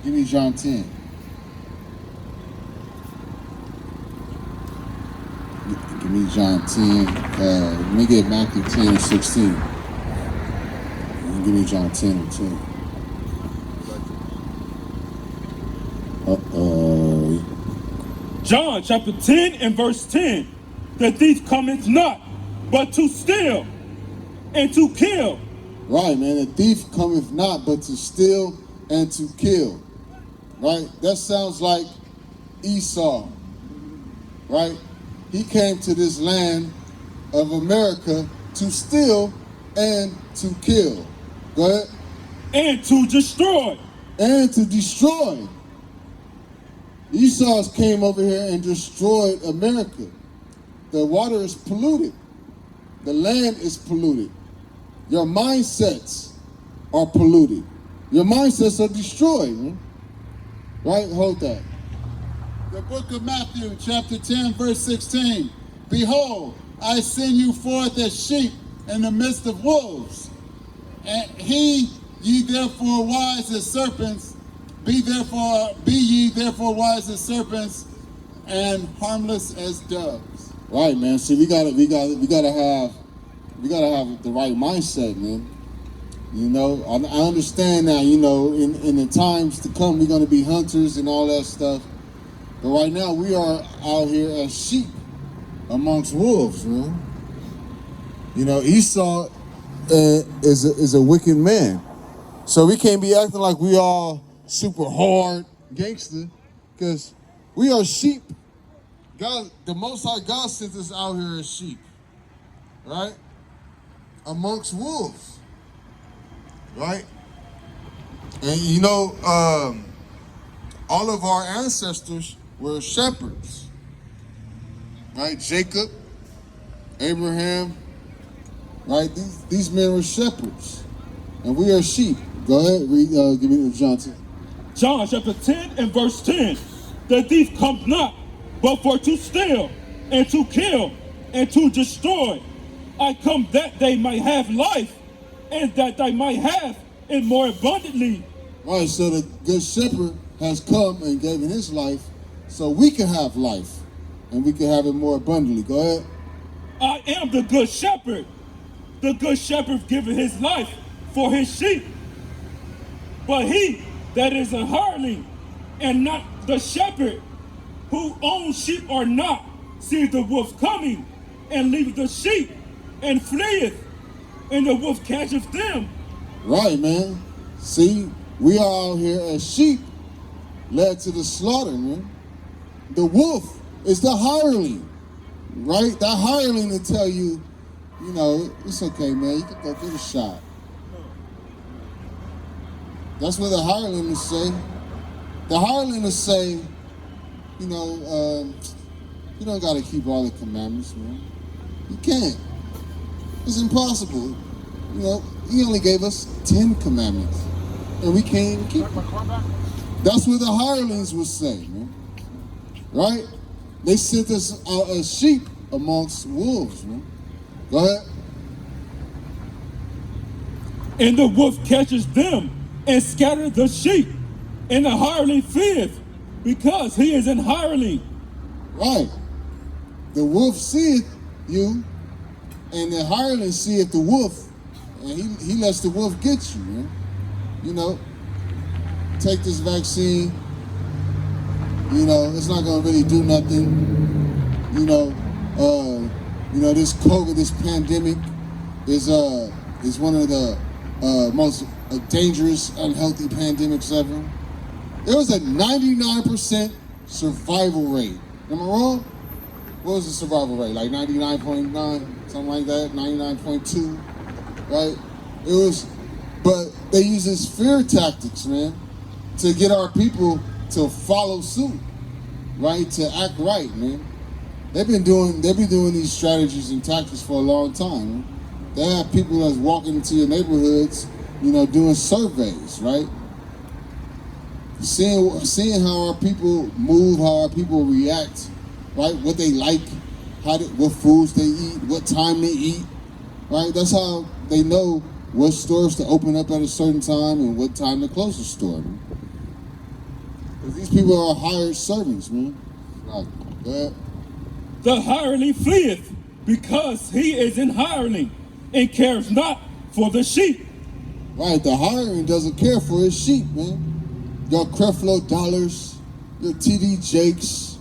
Give me John 10. Give me John 10. Let me get Matthew 10 and 16. Give me John 10 and 10. John chapter 10 and verse 10. The thief cometh not, but to steal and to kill. Right, man. The thief cometh not, but to steal and to kill. Right? That sounds like Esau. Right? He came to this land of America to steal and to kill. Go ahead. And to destroy. And to destroy. Esau came over here and destroyed America. The water is polluted. The land is polluted. Your mindsets are polluted. Your mindsets are destroyed. Man. Right? Hold that. The book of Matthew, chapter 10, verse 16. Behold, I send you forth as sheep in the midst of wolves. And ye therefore wise as serpents, be ye therefore wise as serpents and harmless as doves. Right, man. See, we gotta have the right mindset, man. You know, I understand now, you know, in the times to come, we're gonna be hunters and all that stuff. But right now, we are out here as sheep amongst wolves, man. You know, Esau is a wicked man. So we can't be acting like we all super hard gangster, because we are sheep. God, the Most High God sent us out here as sheep, right? Amongst wolves, right? And you know, all of our ancestors were shepherds, right? Jacob, Abraham, right? These men were shepherds, and we are sheep. Go ahead, read. Give me John 10. John chapter 10 and verse 10. The thief comes not, but for to steal and to kill and to destroy. I come that they might have life, and that they might have it more abundantly. Right, so the good shepherd has come and given his life so we can have life, and we can have it more abundantly. Go ahead. I am the good shepherd. The good shepherd giveth his life for his sheep. But he that is a hireling, and not the shepherd, who owns sheep or not, seeth the wolf coming, and leaveth the sheep, and fleeth, and the wolf catcheth them. Right, man. See, we are out here as sheep, led to the slaughter, man. The wolf is the hireling, right? That hireling to tell you, you know, it's okay, man. You can go get a shot. That's what the hireling is say. The hireling is say, you know, you don't got to keep all the commandments, man. You can't. It's impossible. You know, he only gave us 10 commandments, and we can't even keep them. That's what the hirelings would say, man. Right? They sent us out as sheep amongst wolves, man. Go ahead. And the wolf catches them and scattereth the sheep, and the hireling fleeth, because he is an hireling. Right. The wolf seeth you, and the hireling seeth the wolf, and he lets the wolf get you, man. You know, take this vaccine, you know, it's not gonna really do nothing. You know, this COVID, this pandemic is one of the most dangerous, unhealthy pandemics ever. There was a 99% survival rate. Am I wrong? What was the survival rate? Like 99.9, something like that, 99.2, right? It was, but they use this fear tactics, man, to get our people to follow suit, right? To act right, man. They've been doing these strategies and tactics for a long time. Man. They have people that's walking into your neighborhoods, you know, doing surveys, right? Seeing how our people move, how our people react, right? What they like, what foods they eat, what time they eat, right? That's how they know what stores to open up at a certain time and what time to close the store. Because these people are hired servants, man. Like, go ahead. The hireling fleeth, because he is an hireling, and cares not for the sheep. Right, the hiring doesn't care for his sheep, man. Your Creflo Dollars, your TD Jakes.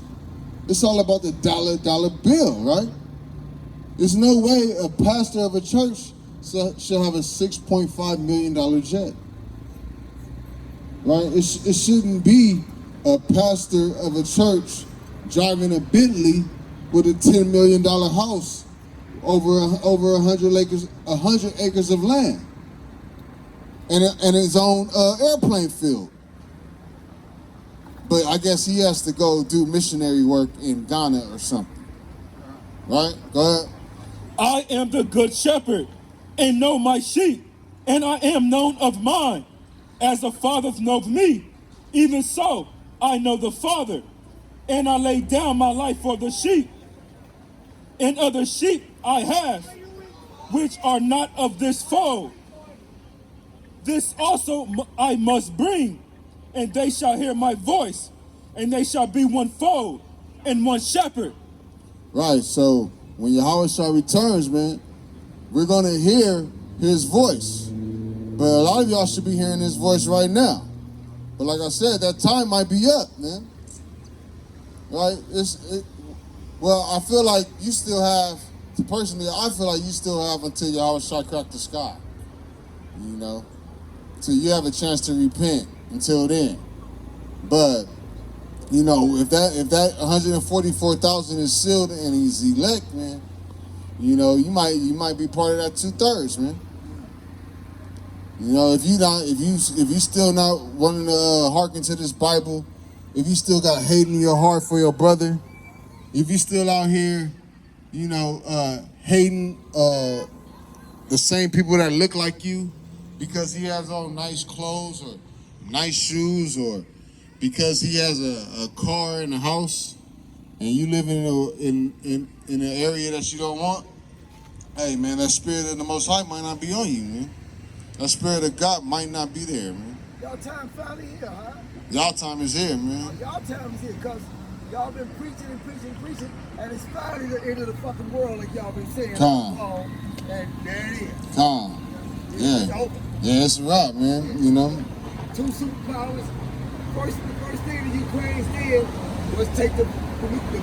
It's all about the dollar bill, right? There's no way a pastor of a church should have a $6.5 million jet. Right? It shouldn't be a pastor of a church driving a Bentley with a $10 million house over 100 acres of land. And his own airplane field. But I guess he has to go do missionary work in Ghana or something. Right? Go ahead. I am the good shepherd, and know my sheep, and I am known of mine. As the Father knows me, even so I know the Father, and I lay down my life for the sheep. And other sheep I have, which are not of this fold. This also I must bring, and they shall hear my voice, and they shall be one fold and one shepherd. Right, so when Yahweh returns, man, we're going to hear his voice. But a lot of y'all should be hearing his voice right now. But like I said, that time might be up, man. Right? Well, I feel like you still have, personally, I feel like you still have until Yahweh crack the sky. You know? So you have a chance to repent until then. But, you know, if that 144,000 is sealed and he's elect, man, you know, you might be part of that 2/3, man. You know, if you still not wanting to hearken to this Bible, if you still got hate in your heart for your brother, if you still out here, you know, hating the same people that look like you because he has on nice clothes or nice shoes, or because he has a car and a house, and you live in an area that you don't want, hey man, that spirit of the Most High might not be on you, man. That spirit of God might not be there, man. Y'all time finally here, huh? Y'all time is here, man. Y'all time is here, because y'all been preaching, and it's finally the end of the fucking world, like y'all been saying. Come. And there it is. Come. It's Yeah. over. Yeah, it's a wrap, man. You know. Two superpowers. The first thing the Ukrainians did was take the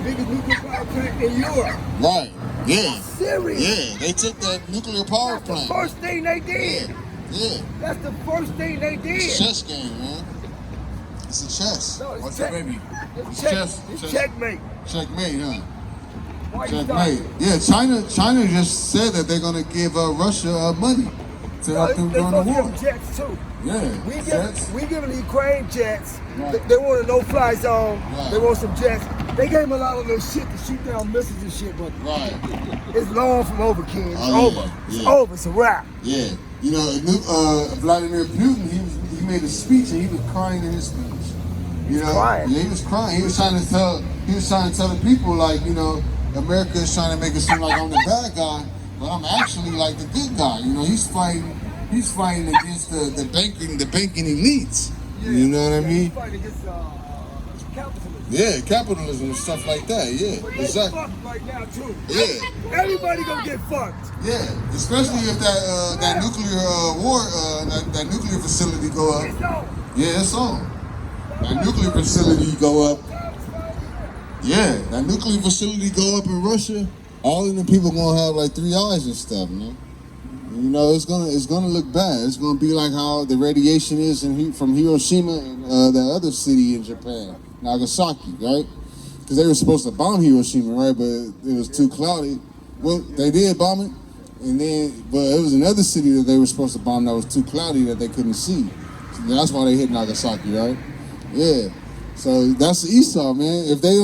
biggest nuclear power plant in Europe. Right. Yeah. Serious. Yeah. They took that nuclear power That's plant. the first thing they did. Yeah. That's the first thing they did. It's a chess game, man. It's a chess. No, it's What's check- your baby? It's chess. It's checkmate. Checkmate, huh? Why you Checkmate. starting? Yeah, China just said that they're gonna give Russia money to help them during the war. Jets too. Yeah. Jets. We giving the Ukraine jets. Right. They want a no-fly zone. Right. They want some jets. They gave them a lot of little shit to shoot down missiles and shit, but Right. it's long from over, kid. It's Oh, yeah. over. It's Yeah. over. It's a wrap. Yeah. You know, Vladimir Putin, he made a speech and he was crying in his speech. You know, crying? Yeah, he was crying. He was trying to tell the people, like, you know, America is trying to make it seem like I'm the bad guy, but I'm actually like the good guy. You know, he's fighting against the banking elites. Yeah. You know what I mean? He's fighting against capitalism. Yeah, capitalism and stuff like that. Yeah, But they exactly. fucked right now too. Yeah. Everybody gonna get fucked. Yeah, especially if that nuclear war, that nuclear facility go up. It's over. Yeah, it's on. That nuclear facility go up. Yeah, that nuclear facility go up in Russia. All of them people gonna have like 3 eyes and stuff, man. You know, it's gonna look bad. It's gonna be like how the radiation is from Hiroshima and that other city in Japan, Nagasaki, right? Because they were supposed to bomb Hiroshima, right? But it was too cloudy. Well, they did bomb it, but it was another city that they were supposed to bomb that was too cloudy that they couldn't see. So that's why they hit Nagasaki, right? Yeah. So that's Esau, man. If they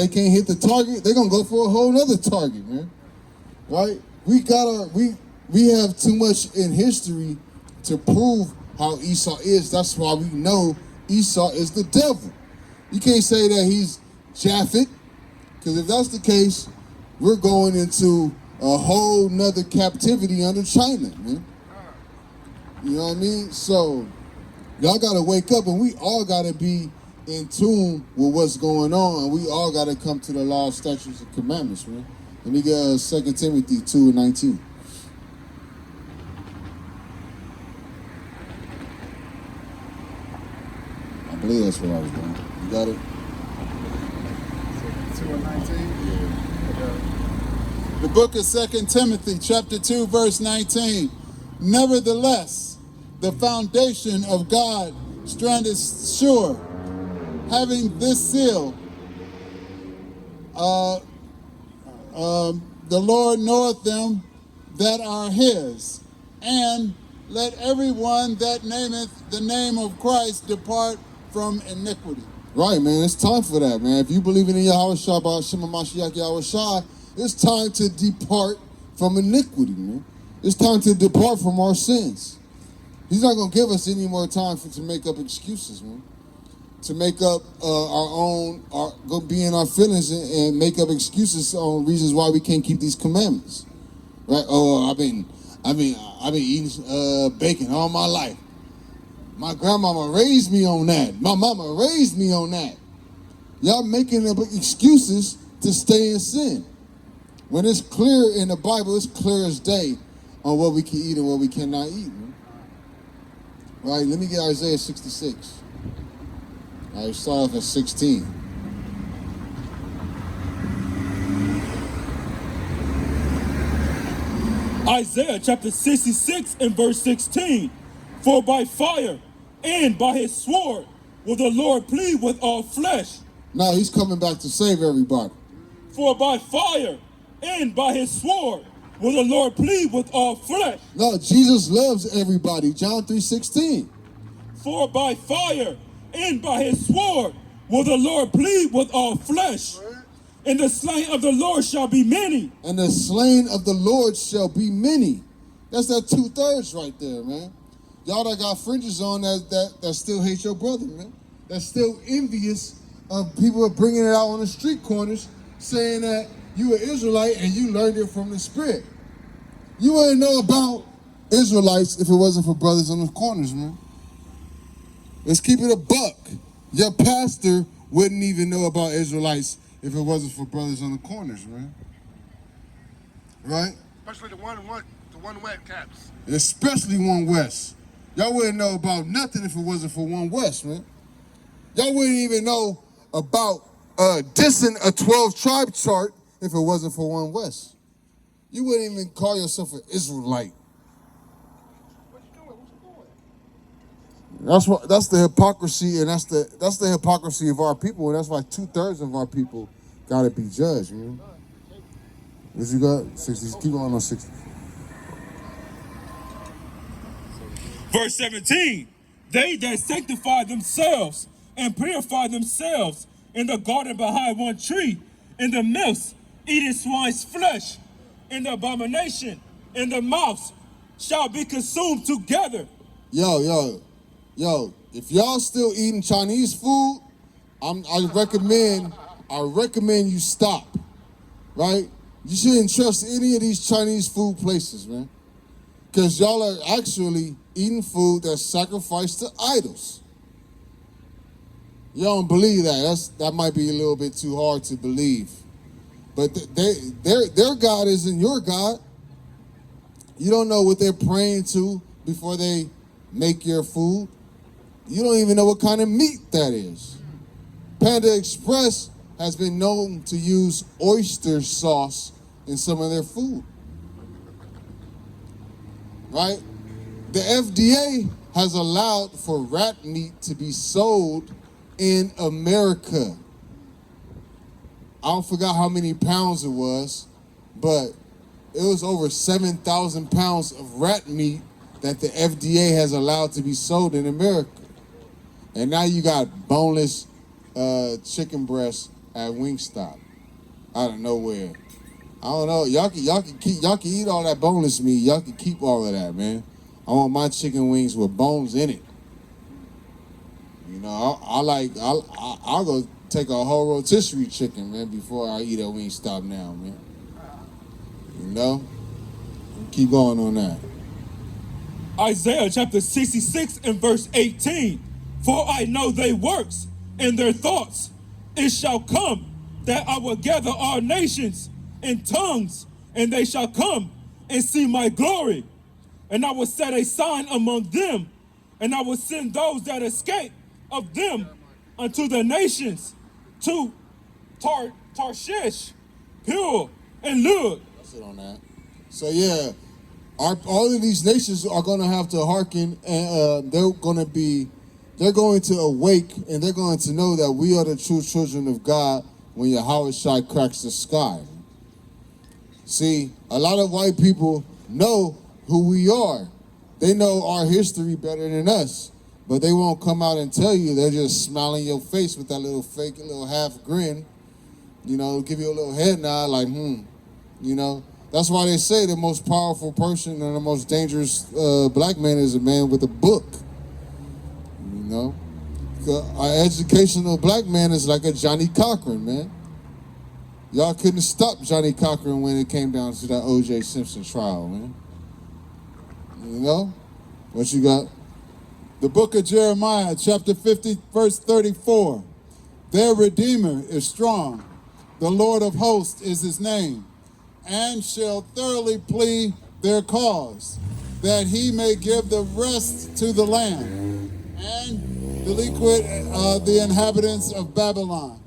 can't hit the target, they're gonna go for a whole nother target, man. Right? We have too much in history to prove how Esau is. That's why we know Esau is the devil. You can't say that he's Japhet, because if that's the case, we're going into a whole nother captivity under China, man. You know what I mean? So Y'all gotta wake up, and we all gotta be in tune with what's going on, and we all gotta come to the law, statutes, and commandments, man. Let me get 2 Timothy 2:19. I believe that's what I was doing. You got it? 2:19? The book of 2 Timothy, chapter 2, verse 19. Nevertheless, the foundation of God standeth sure, having this seal, the Lord knoweth them that are his, and let everyone that nameth the name of Christ depart from iniquity. Right, man. It's time for that, man. If you believe in Yahweh Shah, Shema Mashiach Yahweh Shah, it's time to depart from iniquity, man. It's time to depart from our sins. He's not going to give us any more time to make up excuses, man. To make up go be in our feelings and make up excuses on reasons why we can't keep these commandments. Right? Oh, I've been eating bacon all my life. My grandmama raised me on that. My mama raised me on that. Y'all making up excuses to stay in sin. When it's clear in the Bible, it's clear as day on what we can eat and what we cannot eat, man. Right, let me get Isaiah 66. I start off at 16. Isaiah chapter 66 and verse 16. For by fire and by his sword will the Lord plead with all flesh. Now he's coming back to save everybody. For by fire and by his sword will the Lord plead with all flesh. No, Jesus loves everybody. John 3:16. For by fire and by his sword will the Lord plead with all flesh. And the slain of the Lord shall be many. And the slain of the Lord shall be many. That's that 2/3 right there, man. Y'all that got fringes on that still hate your brother, man. That's still envious of people bringing it out on the street corners saying that you an Israelite and you learned it from the Spirit. You wouldn't know about Israelites if it wasn't for brothers on the corners, man. Let's keep it a buck. Your pastor wouldn't even know about Israelites if it wasn't for brothers on the corners, man. Right? Especially the one wet caps. Especially One West. Y'all wouldn't know about nothing if it wasn't for One West, man. Y'all wouldn't even know about dissing a 12-tribe chart if it wasn't for One West. You wouldn't even call yourself an Israelite. What you doing? What you doing? That's the hypocrisy, and that's the hypocrisy of our people, and that's why 2/3 of our people gotta be judged, man. What you got? 60. Keep on 60. Verse 17. They that sanctify themselves and purify themselves in the garden behind one tree, in the midst, eating swine's flesh, in the abomination, in the mouths, shall be consumed together. Yo, if y'all still eating Chinese food, I recommend you stop, right? You shouldn't trust any of these Chinese food places, man. Because y'all are actually eating food that's sacrificed to idols. You don't believe that. That might be a little bit too hard to believe. But their God isn't your God. You don't know what they're praying to before they make your food. You don't even know what kind of meat that is. Panda Express has been known to use oyster sauce in some of their food. Right? The FDA has allowed for rat meat to be sold in America. I don't forget how many pounds it was, but it was over 7,000 pounds of rat meat that the FDA has allowed to be sold in America. And now you got boneless chicken breasts at Wingstop out of nowhere. I don't know. Y'all can eat all that boneless meat. Y'all can keep all of that, man. I want my chicken wings with bones in it. You know, I'll go take a whole rotisserie chicken, man, before I eat at Wingstop now, man. You know? Keep going on that. Isaiah chapter 66 and verse 18. For I know their works and their thoughts. It shall come that I will gather all nations and tongues, and they shall come and see my glory. And I will set a sign among them, and I will send those that escape of them unto the nations, to Tarshish, Pur, and Lud. That's it on that. So yeah, all of these nations are going to have to hearken, and they're going to awake, and they're going to know that we are the true children of God when Yahweh cracks the sky. See, a lot of white people know who we are. They know our history better than us, but they won't come out and tell you. They're just smiling your face with that little fake, little half grin, give you a little head nod like, That's why they say the most powerful person and the most dangerous black man is a man with a book. Our educational black man is like a Johnny Cochran, man. Y'all couldn't stop Johnny Cochran when it came down to that O.J. Simpson trial, man. What you got? The book of Jeremiah, chapter 50, verse 34. Their Redeemer is strong. The Lord of hosts is his name, and shall thoroughly plead their cause, that he may give the rest to the land, and delinquent the inhabitants of Babylon.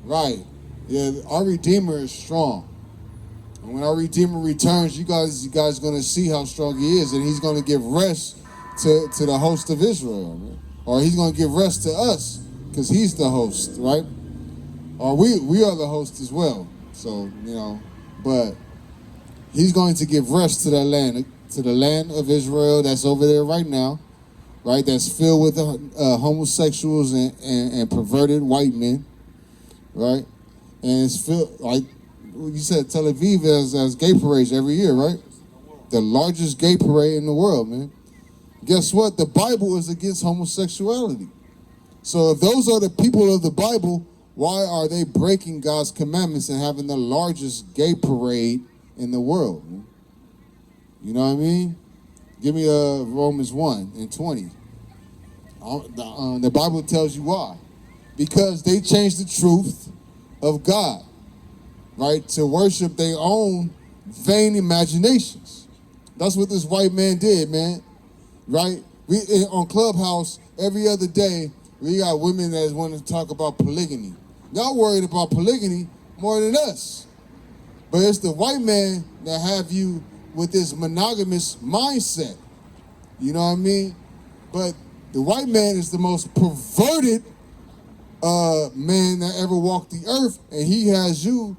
Right. Yeah, our Redeemer is strong. And when our Redeemer returns, you guys going to see how strong he is, and he's going to give rest to the host of Israel, man. Or he's going to give rest to us, because he's the host, right? Or we are the host as well. So, but he's going to give rest to that land, to the land of Israel that's over there right now, right? That's filled with homosexuals and perverted white men, right? And it's filled, like you said, Tel Aviv has gay parades every year, right? The largest gay parade in the world, man. Guess what? The Bible is against homosexuality. So if those are the people of the Bible, why are they breaking God's commandments and having the largest gay parade in the world? Man? You know what I mean? Give me Romans 1 and 20. The Bible tells you why. Because they changed the truth of God, right? To worship their own vain imaginations. That's what this white man did, man. Right? We on Clubhouse every other day, we got women that want to talk about polygamy. Y'all worried about polygamy more than us. But it's the white man that have you with this monogamous mindset. You know what I mean? But the white man is the most perverted man that ever walked the earth, and he has you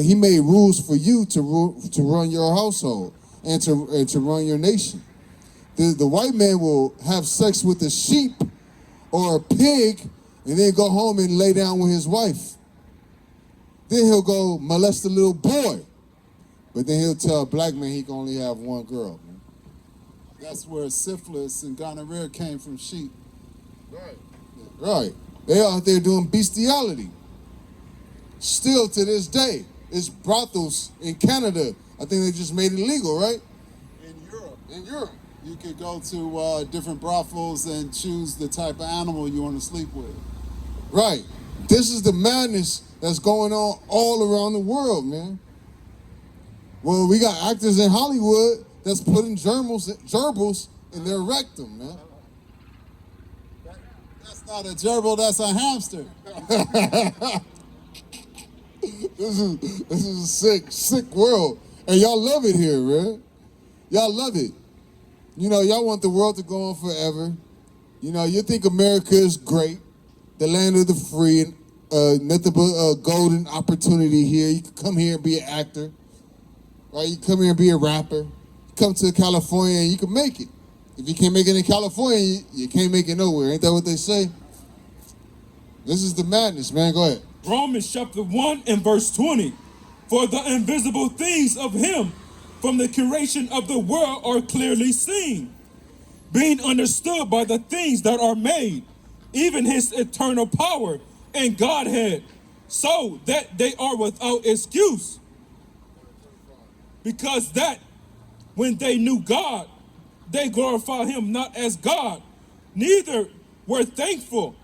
he made rules for you to run your household and to run your nation. The white man will have sex with a sheep or a pig and then go home and lay down with his wife. Then he'll go molest a little boy, but then he'll tell a black man he can only have one girl. Man. That's where syphilis and gonorrhea came from sheep. Right. They out there doing bestiality. Still to this day, it's brothels in Canada. I think they just made it legal, right? In Europe. You could go to different brothels and choose the type of animal you want to sleep with. Right. This is the madness that's going on all around the world, man. Well, we got actors in Hollywood that's putting gerbils in their rectum, man. That's not a gerbil, that's a hamster. This is a sick world. And y'all love it here, man. Y'all love it. Y'all want the world to go on forever. You think America is great, the land of the free, and nothing but golden opportunity here. You can come here and be an actor, right? You come here and be a rapper. You come to California and you can make it. If you can't make it in California, you can't make it nowhere. Ain't that what they say? This is the madness, man. Go ahead. Romans chapter 1 and verse 20. For the invisible things of him from the creation of the world are clearly seen, being understood by the things that are made, even his eternal power and Godhead, so that they are without excuse. Because that when they knew God, they glorified him not as God, neither were thankful,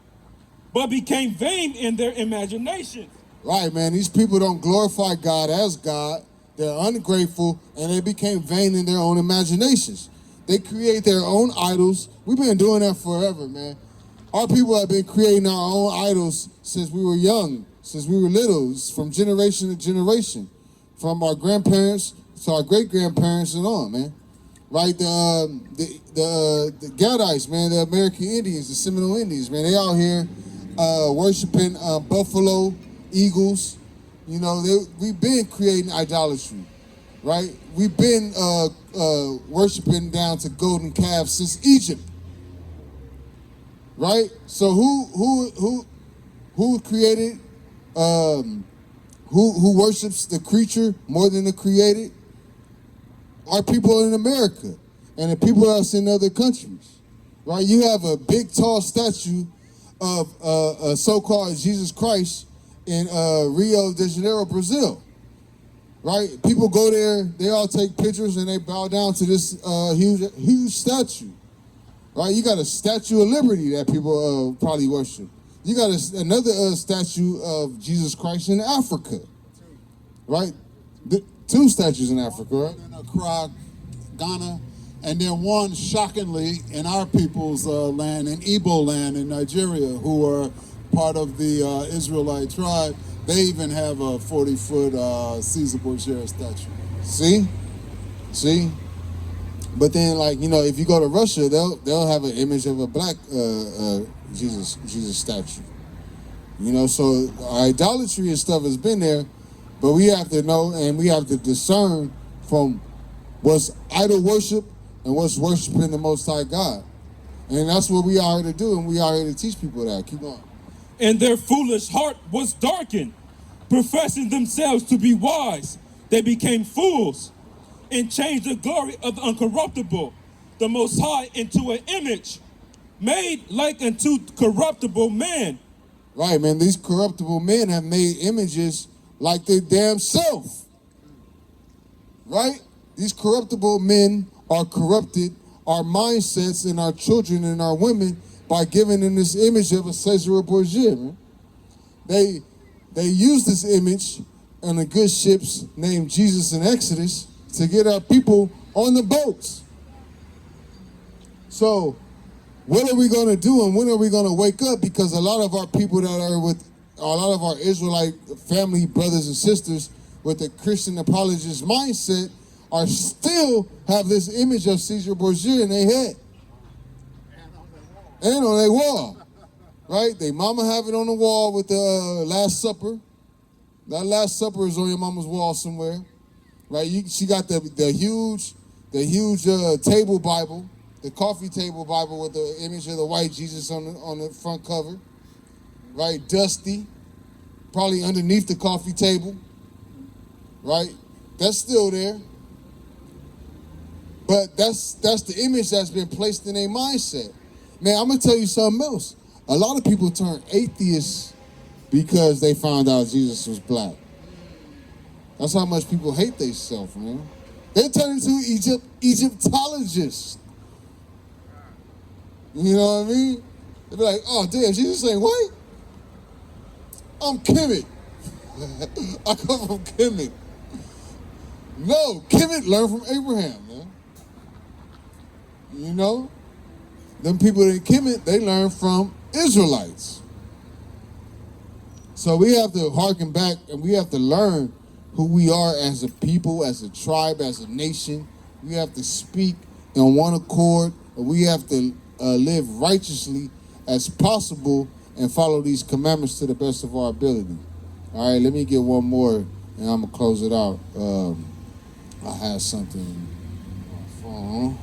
but became vain in their imaginations. Right, man. These people don't glorify God as God. They're ungrateful, and they became vain in their own imaginations. They create their own idols. We've been doing that forever, man. Our people have been creating our own idols since we were young, since we were little, from generation to generation, from our grandparents to our great-grandparents and on, man. Right, the Gadites, man, the American Indians, the Seminole Indians, man, they out here worshiping buffalo, eagles. You know, we've been creating idolatry, right? We've been worshiping down to golden calves since Egypt, right? So who created? Who worships the creature more than the created? Our people in America and the people that's in other countries, right? You have a big, tall statue of a so-called Jesus Christ in Rio de Janeiro, Brazil, right? People go there, they all take pictures and they bow down to this huge statue, right? You got a Statue of Liberty that people probably worship. You got another statue of Jesus Christ in Africa, right? Two statues in Africa, right? In Accra, Ghana, and then one, shockingly, in our people's land, in Igbo land in Nigeria, who are part of the Israelite tribe. They even have a 40-foot Caesar Borgia statue. See? But then, like, you know, if you go to Russia, they'll have an image of a black Jesus statue. You know, so idolatry and stuff has been there, but we have to know and we have to discern from what's idol worship and what's worshiping the Most High God. And that's what we are here to do, and we are here to teach people that. Keep going. And their foolish heart was darkened. Professing themselves to be wise, they became fools and changed the glory of the uncorruptible, the Most High, into an image made like unto corruptible man. Right, man. These corruptible men have made images like their damn self. Right? These corruptible men are corrupted our mindsets and our children and our women by giving them this image of a Caesar Borgia, man. They use this image on the good ships named Jesus and Exodus to get our people on the boats. So what are we going to do and when are we going to wake up? Because a lot of our people that are with, a lot of our Israelite family brothers and sisters with the Christian apologist mindset are still have this image of Caesar Borgia in their head. And on their wall, right? They mama have it on the wall with the Last Supper. That Last Supper is on your mama's wall somewhere, right? She got the huge table Bible, the coffee table Bible with the image of the white Jesus on the front cover, right? Dusty, probably underneath the coffee table, right? That's still there. But that's the image that's been placed in their mindset. Man, I'm gonna tell you something else. A lot of people turn atheists because they found out Jesus was black. That's how much people hate themselves, man. They turn into Egyptologists. You know what I mean? They be like, oh damn, Jesus ain't white? I'm Kemet. I come from Kemet. No, Kemet learned from Abraham, man. You know? Them people in Kemet, they learn from Israelites. So we have to harken back and we have to learn who we are as a people, as a tribe, as a nation. We have to speak in one accord, and we have to live righteously as possible and follow these commandments to the best of our ability. All right, let me get one more and I'm gonna close it out. I had something on my phone.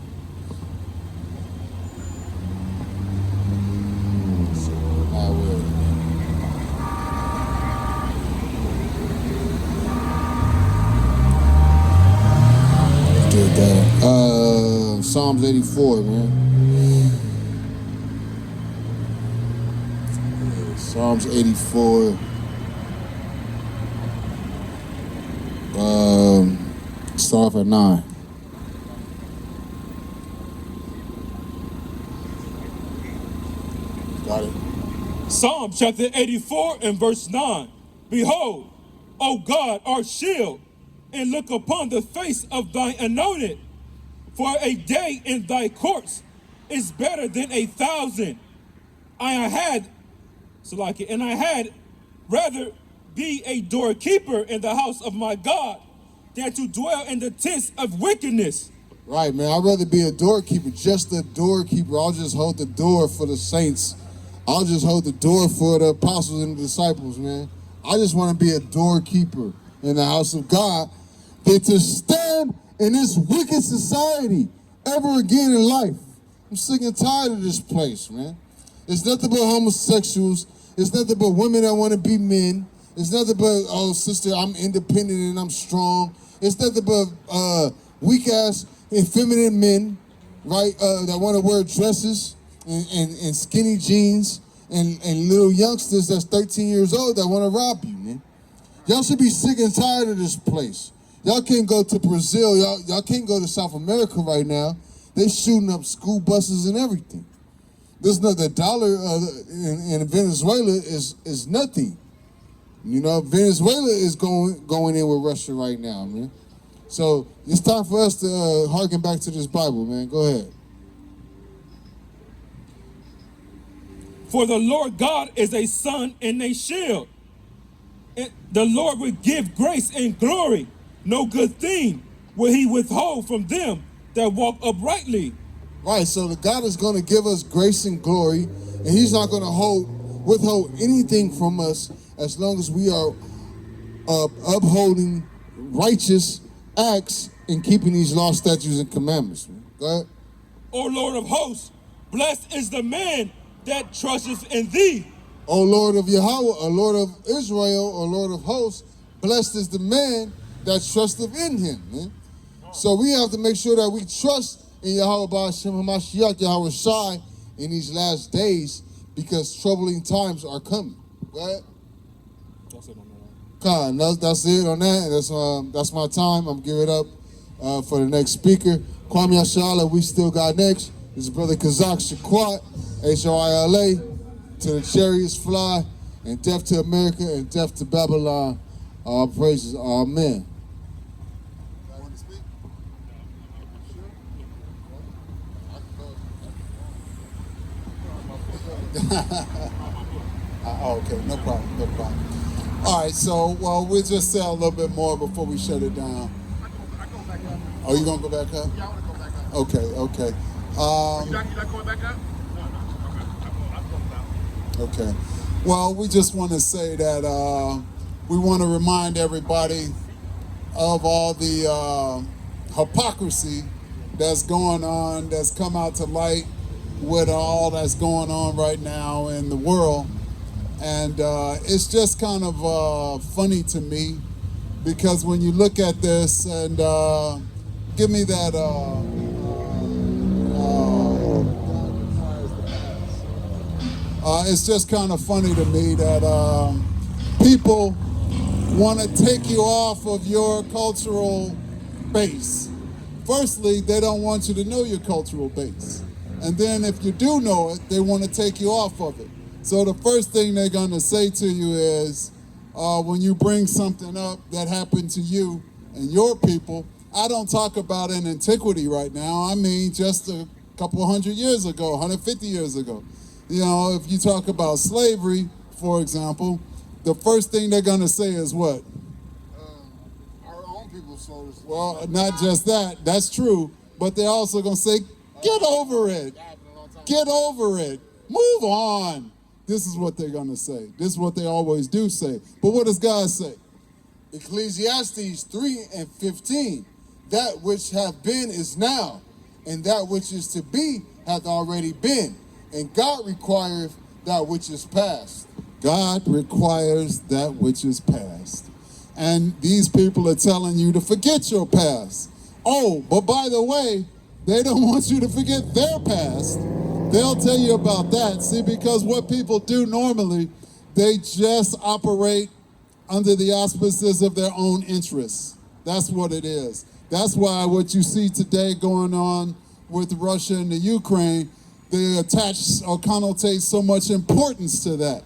Psalms 84, man. Psalms 84. Start off at 9. Got it. Psalm chapter 84 and verse 9. Behold, O God, our shield, and look upon the face of thine anointed. For a day in thy courts is better than 1,000. I had rather be a doorkeeper in the house of my God than to dwell in the tents of wickedness. Right, man. I'd rather be a doorkeeper, just a doorkeeper. I'll just hold the door for the saints. I'll just hold the door for the apostles and the disciples, man. I just want to be a doorkeeper in the house of God than to stand in this wicked society ever again in life. I'm sick and tired of this place, man. It's nothing but homosexuals. It's nothing but women that want to be men. It's nothing but, oh, sister, I'm independent and I'm strong. It's nothing but weak-ass, effeminate men, right, that want to wear dresses and skinny jeans and little youngsters that's 13 years old that want to rob you, man. Y'all should be sick and tired of this place. Y'all can't go to Brazil. Y'all can't go to South America right now. They shooting up school buses and everything. There's no, the dollar in Venezuela is nothing. You know, Venezuela is going in with Russia right now, man. So it's time for us to harken back to this Bible, man. Go ahead. For the Lord God is a sun and a shield. The Lord will give grace and glory. No good thing will he withhold from them that walk uprightly. Right, so the God is going to give us grace and glory, and he's not going to withhold anything from us as long as we are upholding righteous acts and keeping these laws, statutes, and commandments. Go ahead. O Lord of hosts, blessed is the man that trusteth in thee. O Lord of Yahweh, O Lord of Israel, O Lord of hosts, blessed is the man that trusteth in him, man. So we have to make sure that we trust in Yahweh Ba'ashem HaMashiach, Yahweh Shai, in these last days, because troubling times are coming. Go ahead. That's it on that. That's it on that. That's my time. I'm giving it up for the next speaker. Kwame Ashala, we still got next. This is Brother Kazak Shaquat, HOI-LA, to the chariots fly, and death to America and death to Babylon. All praises. Amen. Okay, no problem. All right, so, well, we'll just say a little bit more before we shut it down. I go back up. Oh, you gonna go back up? Yeah, I want to go back up. Okay. You not going back up? No. I'm going down. Okay. Well, we just want to say that we want to remind everybody of all the hypocrisy that's going on, that's come out to light with all that's going on right now in the world. And it's just kind of funny to me, because when you look at this, and give me that it's just kind of funny to me that people want to take you off of your cultural base. Firstly, they don't want you to know your cultural base. And then if you do know it, they want to take you off of it. So the first thing they're going to say to you is, when you bring something up that happened to you and your people, I don't talk about in antiquity right now. I mean, just a couple 100 years ago, 150 years ago. You know, if you talk about slavery, for example, the first thing they're going to say is what? Our own people sold us. Well, not just that. That's true. But they're also going to say, get over it. Get over it. Move on. This is what they're going to say. This is what they always do say. But what does God say? Ecclesiastes 3:15. That which hath been is now, and that which is to be hath already been. And God requireth that which is past. God requires that which is past. And these people are telling you to forget your past. Oh, but by the way, they don't want you to forget their past. They'll tell you about that. See, because what people do normally, they just operate under the auspices of their own interests. That's what it is. That's why what you see today going on with Russia and the Ukraine, they attach or connotate so much importance to that.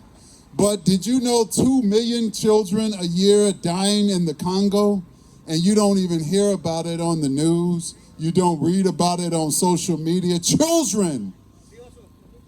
But did you know 2 million children a year dying in the Congo? And you don't even hear about it on the news. You don't read about it on social media. Children!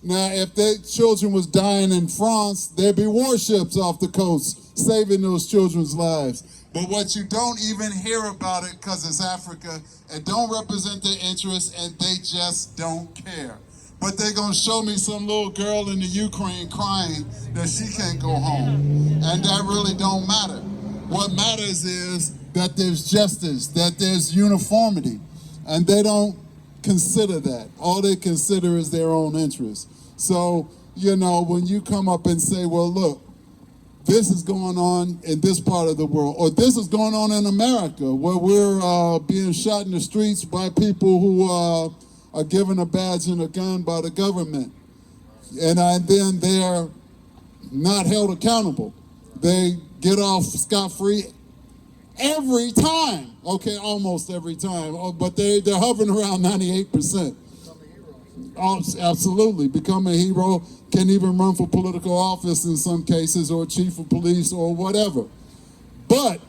Now, if their children was dying in France, there'd be warships off the coast saving those children's lives. But what you don't even hear about it, because it's Africa, it don't represent their interests, and they just don't care. But they're going to show me some little girl in the Ukraine crying that she can't go home. And that really don't matter. What matters is that there's justice, that there's uniformity. And they don't consider that. All they consider is their own interests. So, you know, when you come up and say, well, look, this is going on in this part of the world, or this is going on in America, where we're being shot in the streets by people who are given a badge and a gun by the government. And then they're not held accountable. They get off scot-free every time. Okay, almost every time. But they're hovering around 98%. Oh, absolutely. Become a hero, can even run for political office in some cases, or chief of police or whatever. But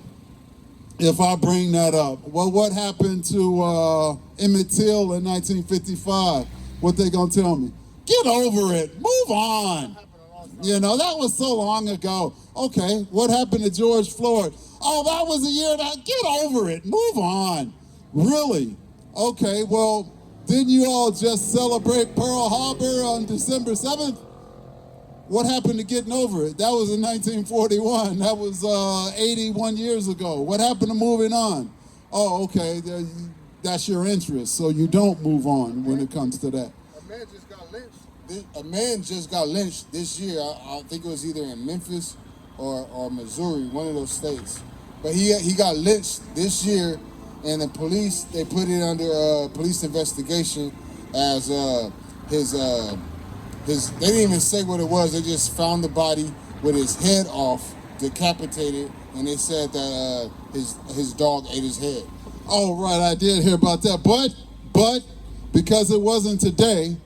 if I bring that up, well, what happened to Emmett Till in 1955? What they gonna tell me? Get over it, move on. You know, that was so long ago. Okay, what happened to George Floyd? Oh, that was a year that, get over it, move on. Really? Okay, well, didn't you all just celebrate Pearl Harbor on December 7th? What happened to getting over it? That was in 1941. That was 81 years ago. What happened to moving on? Oh, okay, that's your interest, so you don't move on when it comes to that. A man just got lynched. A man just got lynched this year. I think it was either in Memphis or Missouri, one of those states. But he got lynched this year, and the police, they put it under police investigation as his they didn't even say what it was. They just found the body with his head off, decapitated, and they said that his dog ate his head. Oh, right, I did hear about that. But because it wasn't today,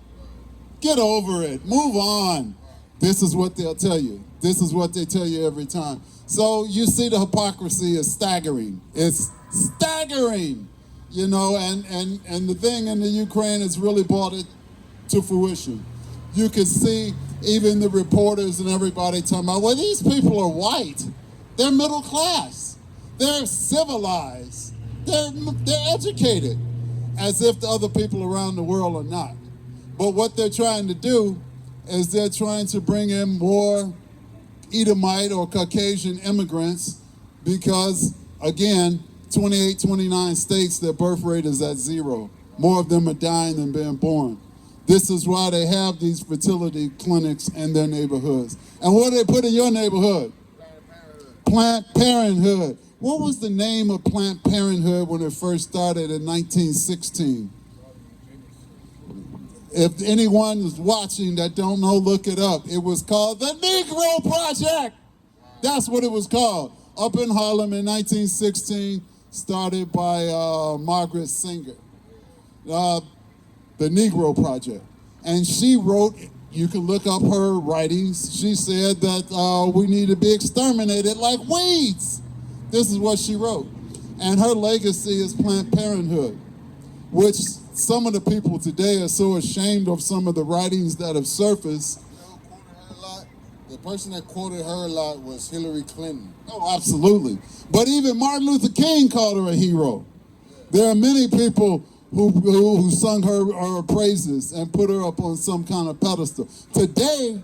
get over it, move on. This is what they'll tell you. This is what they tell you every time. So you see the hypocrisy is staggering. It's staggering, you know, and the thing in the Ukraine has really brought it to fruition. You can see even the reporters and everybody talking about, well, these people are white. They're middle class. They're civilized. They're educated, as if the other people around the world are not. But what they're trying to do is they're trying to bring in more Edomite or Caucasian immigrants because, again, 28, 29 states, their birth rate is at 0. More of them are dying than being born. This is why they have these fertility clinics in their neighborhoods. And what do they put in your neighborhood? Planned Parenthood. What was the name of Planned Parenthood when it first started in 1916? If anyone is watching that don't know, look it up. It was called the Negro Project. That's what it was called. Up in Harlem in 1916, started by Margaret Sanger. The Negro Project. And she wrote, you can look up her writings, she said that we need to be exterminated like weeds. This is what she wrote. And her legacy is Planned Parenthood, which some of the people today are so ashamed of some of the writings that have surfaced. The person that quoted her a lot was Hillary Clinton. Oh, absolutely. But even Martin Luther King called her a hero. There are many people who sung her praises and put her up on some kind of pedestal. Today,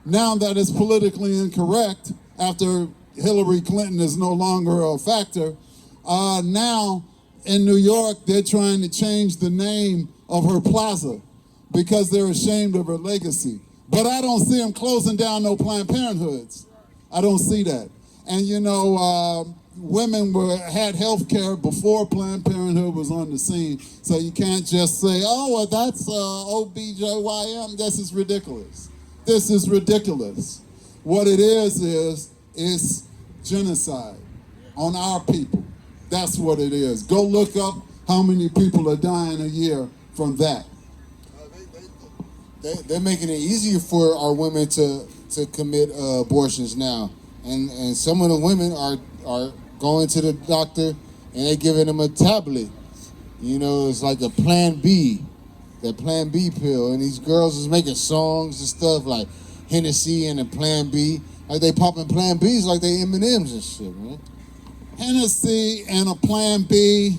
now that it's politically incorrect, after Hillary Clinton is no longer a factor, now in New York, they're trying to change the name of her plaza because they're ashamed of her legacy. But I don't see them closing down no Planned Parenthoods. I don't see that. And you know, women had health care before Planned Parenthood was on the scene. So you can't just say, oh, well, that's OBGYN. This is ridiculous. This is ridiculous. What it is genocide on our people. That's what it is. Go look up how many people are dying a year from that. They're making it easier for our women to commit abortions now, and some of the women are going to the doctor and they giving them a tablet. You know, it's like a Plan B, that Plan B pill, and these girls is making songs and stuff like Hennessy and a Plan B, like they popping Plan Bs like they M&Ms and shit, man. Hennessy and a Plan B,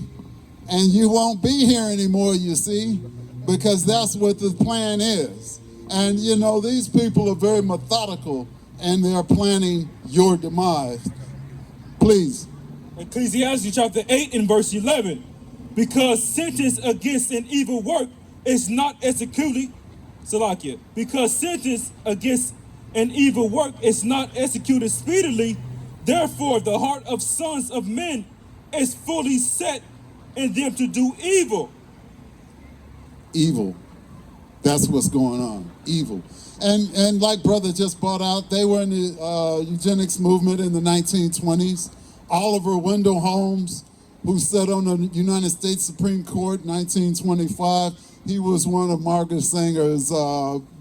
and you won't be here anymore, you see, because that's what the plan is. And you know, these people are very methodical and they're planning your demise. Please. Ecclesiastes chapter 8 and verse 11. Because sentence against an evil work is not executed, Salakia. Because sentence against an evil work is not executed speedily, therefore the heart of sons of men is fully set in them to do evil. Evil. That's what's going on. Evil. And like brother just brought out, they were in the eugenics movement in the 1920s. Oliver Wendell Holmes, who sat on the United States Supreme Court in 1925, he was one of Margaret Sanger's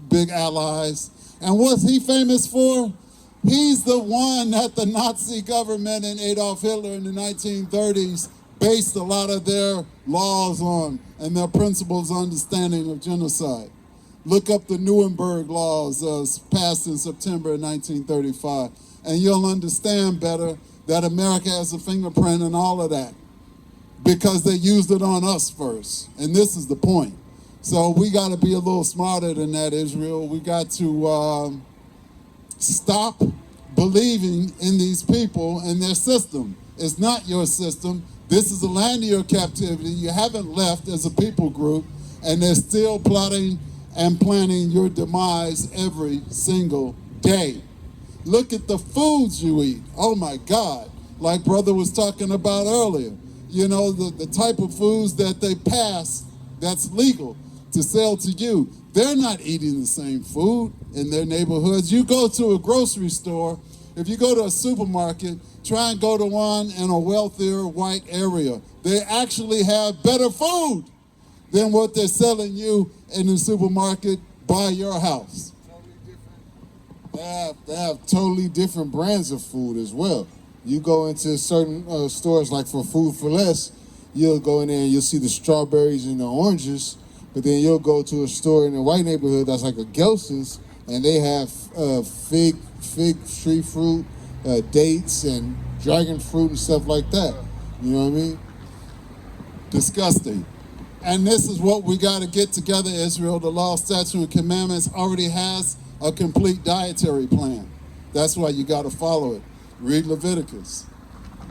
big allies. And what's he famous for? He's the one that the Nazi government and Adolf Hitler in the 1930s based a lot of their laws on and their principles understanding of genocide. Look up the Nuremberg laws passed in September of 1935, and you'll understand better that America has a fingerprint in all of that because they used it on us first. And this is the point. So we got to be a little smarter than that, Israel. We got to stop believing in these people and their system. It's not your system. This is the land of your captivity. You haven't left as a people group, and they're still plotting and planning your demise every single day. Look at the foods you eat. Oh my God. Like brother was talking about earlier. You know, the type of foods that they pass that's legal to sell to you. They're not eating the same food in their neighborhoods. You go to a grocery store, if you go to a supermarket, try and go to one in a wealthier white area. They actually have better food than what they're selling you in the supermarket by your house. They have totally different brands of food as well. You go into certain stores, like for Food for Less, you'll go in there and you'll see the strawberries and the oranges, but then you'll go to a store in a white neighborhood that's like a Gelson's, and they have fig tree fruit, dates, and dragon fruit and stuff like that. You know what I mean? Disgusting. And this is what we got to get together, Israel. The law, statute, and commandments already has a complete dietary plan. That's why you got to follow it. Read Leviticus.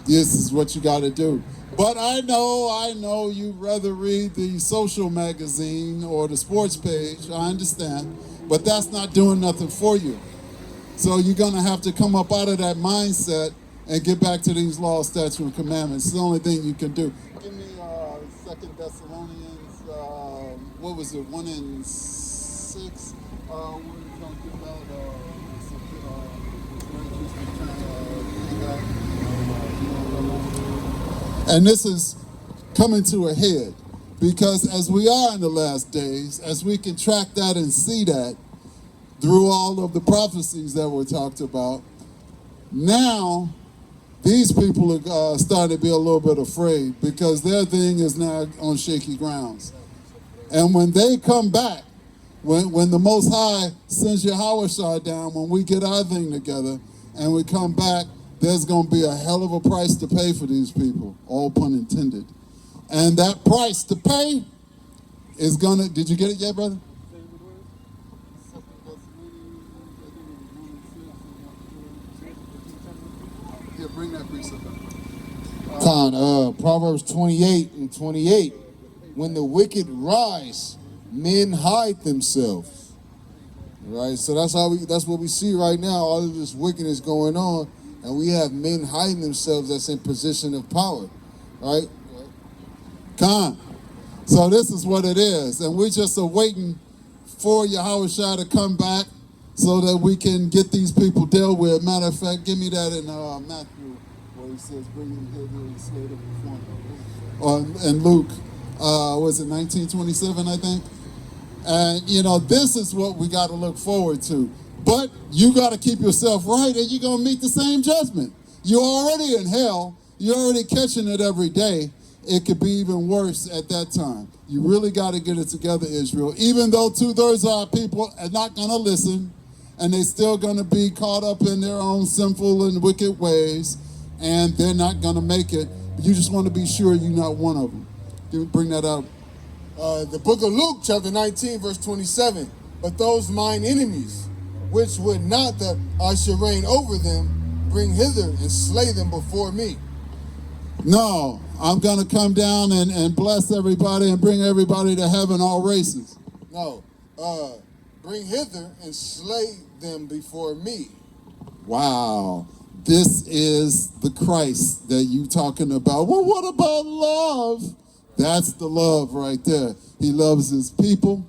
This is what you got to do. But I know you'd rather read the social magazine or the sports page. I understand. But that's not doing nothing for you. So you're going to have to come up out of that mindset and get back to these laws, statutes, and commandments. It's the only thing you can do. Give me 2 Thessalonians, what was it, 1 and 6? We're talking about and this is coming to a head because as we are in the last days, as we can track that and see that through all of the prophecies that were talked about, now these people are starting to be a little bit afraid because their thing is now on shaky grounds. And when they come back, when the Most High sends Yahweh down, when we get our thing together and we come back, there's going to be a hell of a price to pay for these people, all pun intended. And that price to pay is going to, did you get it yet, brother? Yeah, bring that precept up. Proverbs 28 and 28. When the wicked rise, men hide themselves. Right? So that's what we see right now. All of this wickedness going on. And we have men hiding themselves that's in position of power, right? Khan. So this is what it is. And we're just waiting for Yahweh Shai to come back so that we can get these people dealt with. Matter of fact, give me that in Matthew, where he says, bring him hither and slay them before him. And Luke, was it 1927, I think? And, you know, this is what we got to look forward to. But you got to keep yourself right, and you're going to meet the same judgment. You're already in hell. You're already catching it every day. It could be even worse at that time. You really got to get it together, Israel. Even though 2/3 of our people are not going to listen, and they're still going to be caught up in their own sinful and wicked ways, and they're not going to make it. But you just want to be sure you're not one of them. Bring that out. The book of Luke, chapter 19, verse 27. But those mine enemies, which would not that I should reign over them, bring hither and slay them before me. No, I'm going to come down and bless everybody and bring everybody to heaven, all races. No, bring hither and slay them before me. Wow. This is the Christ that you talking about. Well, what about love? That's the love right there. He loves his people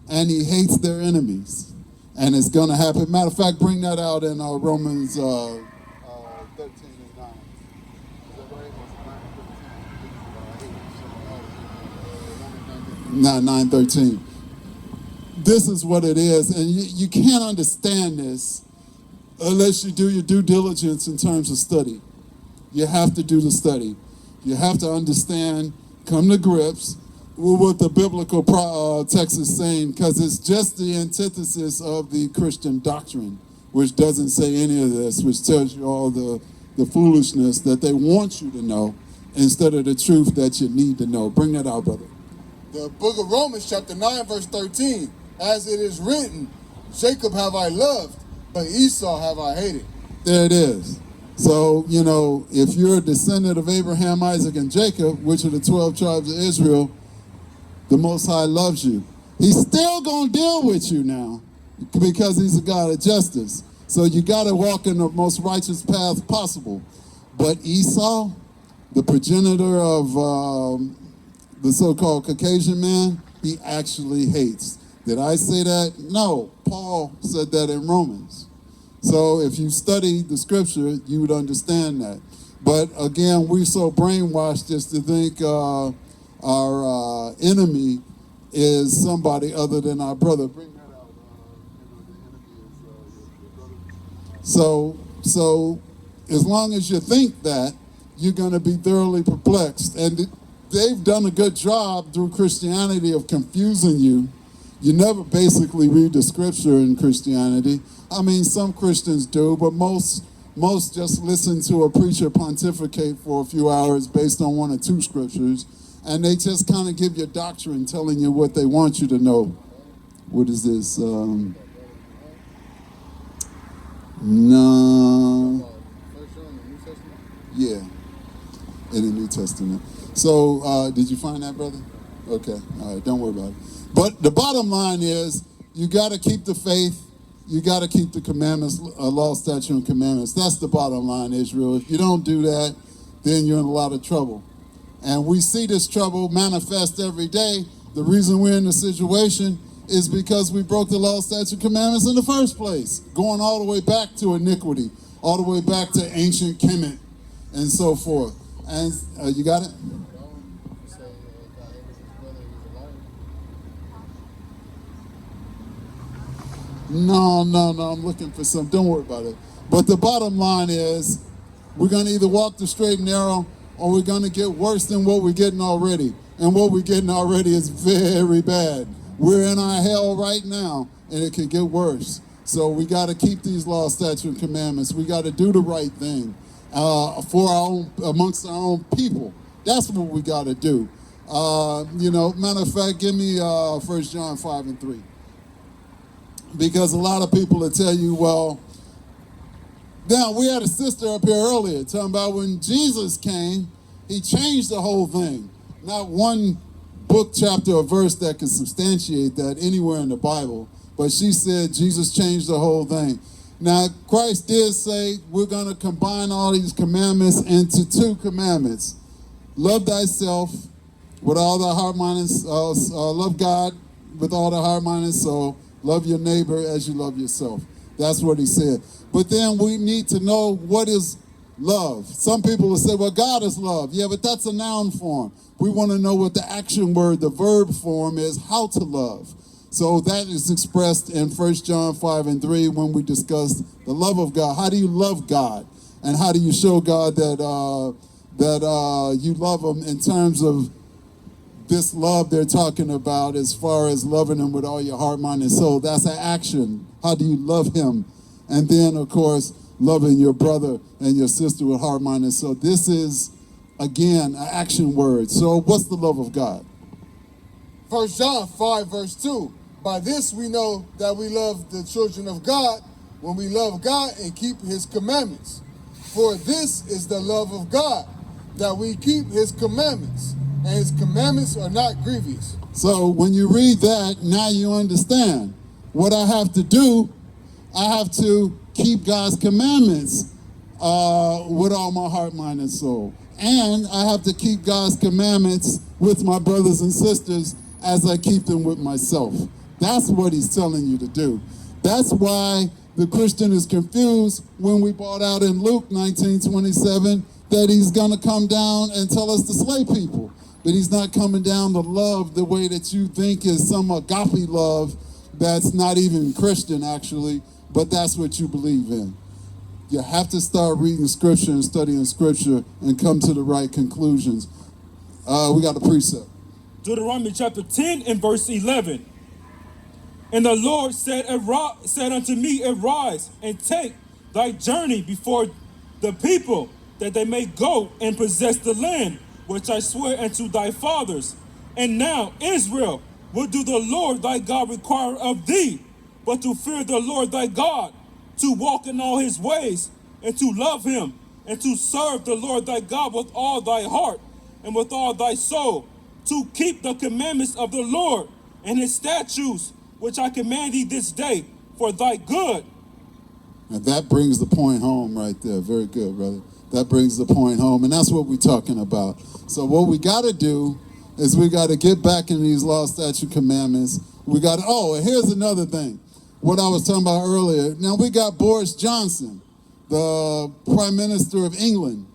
and he hates their enemies. And it's going to happen. Matter of fact, bring that out in Romans 13 and 9. Not 9:13. This is what it is, and you can't understand this unless you do your due diligence in terms of study. You have to do the study. You have to understand, come to grips with what the biblical text is saying, because it's just the antithesis of the Christian doctrine, which doesn't say any of this, which tells you all the foolishness that they want you to know instead of the truth that you need to know. Bring that out, brother. The book of Romans, chapter 9, verse 13. As it is written, Jacob have I loved, but Esau have I hated. There it is. So, you know, if you're a descendant of Abraham, Isaac, and Jacob, which are the 12 tribes of Israel, the Most High loves you. He's still going to deal with you now because he's a God of justice. So you got to walk in the most righteous path possible. But Esau, the progenitor of the so-called Caucasian man, he actually hates. Did I say that? No, Paul said that in Romans. So if you study the scripture, you would understand that. But again, we're so brainwashed just to think our enemy is somebody other than our brother. Bring that out. The enemy is your brother. So as long as you think that, you're going to be thoroughly perplexed. And they've done a good job through Christianity of confusing you. You never basically read the scripture in Christianity. I mean, some Christians do, but most just listen to a preacher pontificate for a few hours based on one or two scriptures, and they just kind of give you doctrine telling you what they want you to know. What is this? No. Yeah, in the New Testament. So, did you find that, brother? Okay, all right, don't worry about it. But the bottom line is, you got to keep the faith. You got to keep the commandments, law, statute, and commandments. That's the bottom line, Israel. If you don't do that, then you're in a lot of trouble. And we see this trouble manifest every day. The reason we're in the situation is because we broke the law, statute, and commandments in the first place, going all the way back to iniquity, all the way back to ancient Kemet, and so forth. And you got it? No, I'm looking for some. Don't worry about it. But the bottom line is, we're going to either walk the straight and narrow, or we're going to get worse than what we're getting already. And what we're getting already is very bad. We're in our hell right now, and it can get worse. So we got to keep these laws, statutes, and commandments. We got to do the right thing for our own, amongst our own people. That's what we got to do. Matter of fact, give me 1 John 5 and 3. Because a lot of people will tell you, well, now we had a sister up here earlier talking about when Jesus came, he changed the whole thing. Not one book, chapter, or verse that can substantiate that anywhere in the Bible, but she said Jesus changed the whole thing. Now, Christ did say we're going to combine all these commandments into 2 commandments. Love thyself with all the heart, mind, and love God with all the heart, mind, and soul. Love your neighbor as you love yourself. That's what he said. But then we need to know what is love. Some people will say, well, God is love. Yeah, but that's a noun form. We want to know what the action word, the verb form is, how to love. So that is expressed in 1 John 5 and 3 when we discuss the love of God. How do you love God? And how do you show God that you love him in terms of this love they're talking about as far as loving him with all your heart, mind, and soul? That's an action. How do you love him? And then, of course, loving your brother and your sister with heart, mind, and soul. This is, again, an action word. So what's the love of God? 1 John 5 verse 2. By this we know that we love the children of God, when we love God and keep his commandments. For this is the love of God, that we keep his commandments, and his commandments are not grievous. So when you read that, now you understand. What I have to do, I have to keep God's commandments with all my heart, mind, and soul. And I have to keep God's commandments with my brothers and sisters as I keep them with myself. That's what he's telling you to do. That's why the Christian is confused when we brought out in Luke 19:27 that he's going to come down and tell us to slay people. But he's not coming down to love the way that you think is some agape love that's not even Christian, actually, but that's what you believe in. You have to start reading Scripture and studying Scripture and come to the right conclusions. We got a precept. Deuteronomy chapter 10 and verse 11. And the Lord said unto me, Arise and take thy journey before the people, that they may go and possess the land which I swear unto thy fathers. And now, Israel, what do the Lord thy God require of thee, but to fear the Lord thy God, to walk in all his ways, and to love him, and to serve the Lord thy God with all thy heart and with all thy soul, to keep the commandments of the Lord and his statutes, which I command thee this day for thy good. And that brings the point home right there. Very good, brother. That brings the point home, and that's what we're talking about. So what we got to do is we got to get back in these law, statute, commandments. We got to, and here's another thing. What I was talking about earlier. Now we got Boris Johnson, the Prime Minister of England.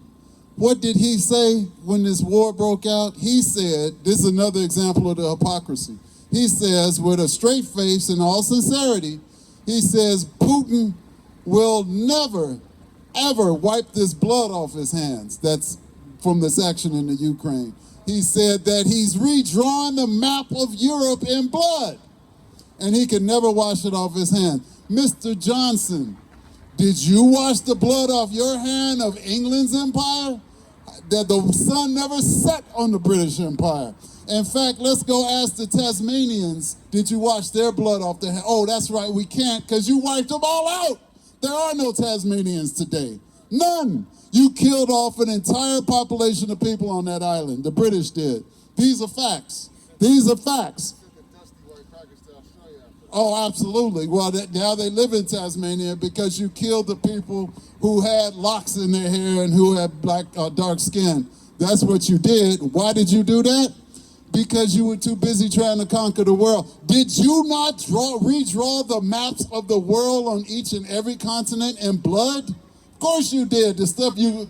What did he say when this war broke out? He said, this is another example of the hypocrisy. He says, with a straight face and all sincerity, he says, Putin will never, ever wipe this blood off his hands. That's from this action in the Ukraine. He said that he's redrawn the map of Europe in blood, and he can never wash it off his hand. Mr. Johnson, did you wash the blood off your hand of England's empire? That the sun never set on the British Empire. In fact, let's go ask the Tasmanians, did you wash their blood off their hand? Oh, that's right, we can't, because you wiped them all out. There are no Tasmanians today. None. You killed off an entire population of people on that island. The British did. These are facts. These are facts. Oh, absolutely. Well, now they live in Tasmania because you killed the people who had locks in their hair and who had dark skin. That's what you did. Why did you do that? Because you were too busy trying to conquer the world. Did you not redraw the maps of the world on each and every continent in blood? Of course you did. The stuff you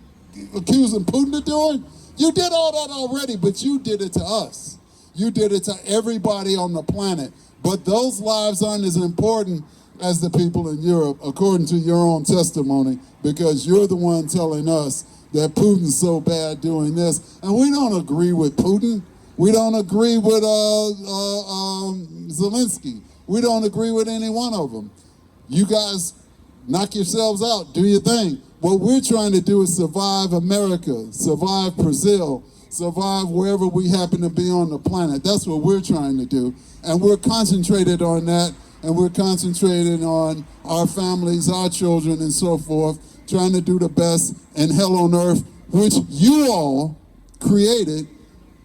accusing Putin of doing, you did all that already, but you did it to us. You did it to everybody on the planet. But those lives aren't as important as the people in Europe, according to your own testimony, because you're the one telling us that Putin's so bad doing this. And we don't agree with Putin. We don't agree with Zelensky. We don't agree with any one of them. You guys knock yourselves out. Do your thing. What we're trying to do is survive America, survive Brazil, survive wherever we happen to be on the planet. That's what we're trying to do. And we're concentrated on that, and we're concentrated on our families, our children, and so forth, trying to do the best in hell on earth, which you all created,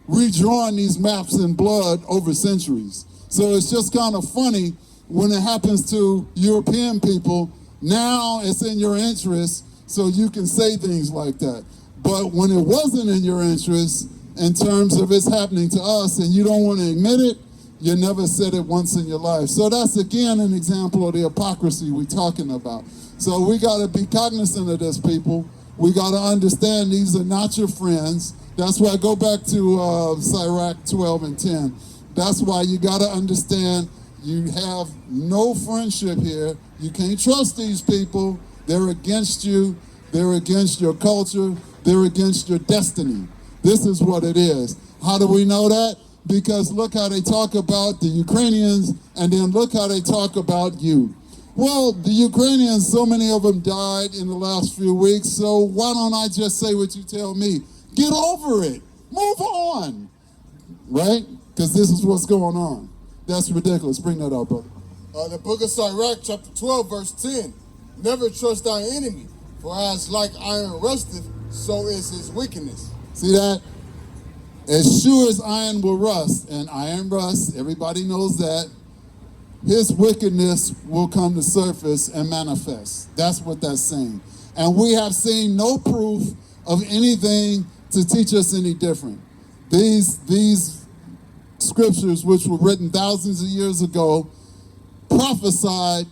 redrawing these maps in blood over centuries. So it's just kind of funny when it happens to European people. Now it's in your interest, so you can say things like that. But when it wasn't in your interest, in terms of it's happening to us, and you don't want to admit it, you never said it once in your life. So that's, again, an example of the hypocrisy we're talking about. So we got to be cognizant of this, people. We got to understand these are not your friends. That's why I go back to Sirach 12 and 10. That's why you got to understand You have no friendship here. You can't trust these people. They're against you. They're against your culture. They're against your destiny. This is what it is. How do we know that? Because look how they talk about the Ukrainians, and then look how they talk about you. Well, the Ukrainians, so many of them died in the last few weeks, so why don't I just say what you tell me? Get over it. Move on. Right? Because this is what's going on. That's ridiculous. Bring that up, brother. The book of Sirach, chapter 12, verse 10. Never trust thy enemy, for as like iron rusteth, so is his wickedness. See that? As sure as iron will rust, and iron rusts, everybody knows that, his wickedness will come to surface and manifest. That's what that's saying. And we have seen no proof of anything to teach us any different. These scriptures, which were written thousands of years ago, prophesied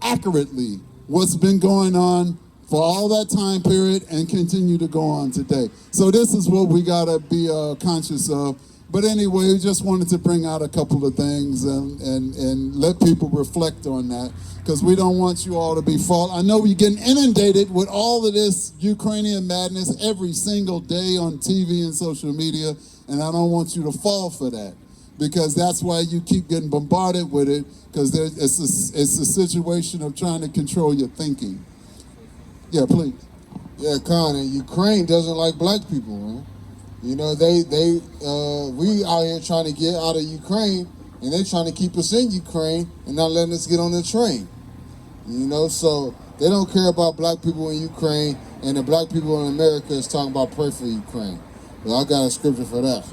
accurately what's been going on for all that time period and continue to go on today. So this is what we got to be conscious of. But anyway, we just wanted to bring out a couple of things and let people reflect on that, because we don't want you all to be false. I know we're getting inundated with all of this Ukrainian madness every single day on TV and social media, and I don't want you to fall for that, because that's why you keep getting bombarded with it, because it's a situation of trying to control your thinking. Yeah, please. Yeah, Con, and Ukraine doesn't like black people, man. You know, we out here trying to get out of Ukraine, and they're trying to keep us in Ukraine and not letting us get on the train. You know, so they don't care about black people in Ukraine, and the black people in America is talking about pray for Ukraine. Well, I got a scripture for that.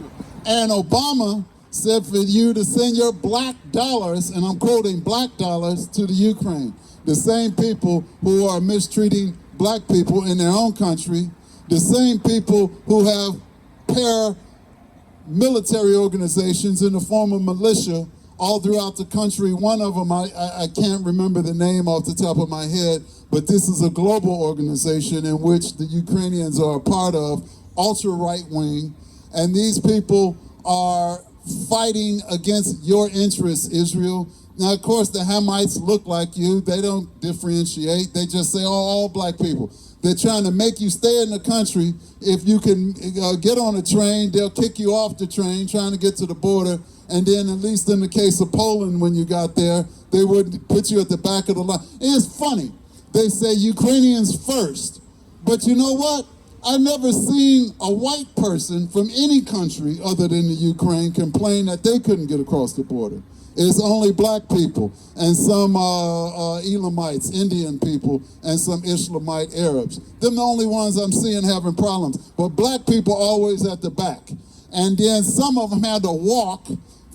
And Obama said for you to send your black dollars, and I'm quoting, black dollars to the Ukraine. The same people who are mistreating black people in their own country, the same people who have paramilitary organizations in the form of militia all throughout the country. One of them, I can't remember the name off the top of my head, but this is a global organization in which the Ukrainians are a part of, ultra right-wing, and these people are fighting against your interests, Israel. Now, of course, the Hamites look like you. They don't differentiate. They just say, oh, all black people. They're trying to make you stay in the country. If you can get on a train, they'll kick you off the train trying to get to the border. And then, at least in the case of Poland, when you got there, they would put you at the back of the line. It's funny. They say Ukrainians first. But you know what? I've never seen a white person from any country other than the Ukraine complain that they couldn't get across the border. It's only black people and some Elamites, Indian people, and some Islamite Arabs. Them the only ones I'm seeing having problems. But black people always at the back. And then some of them had to walk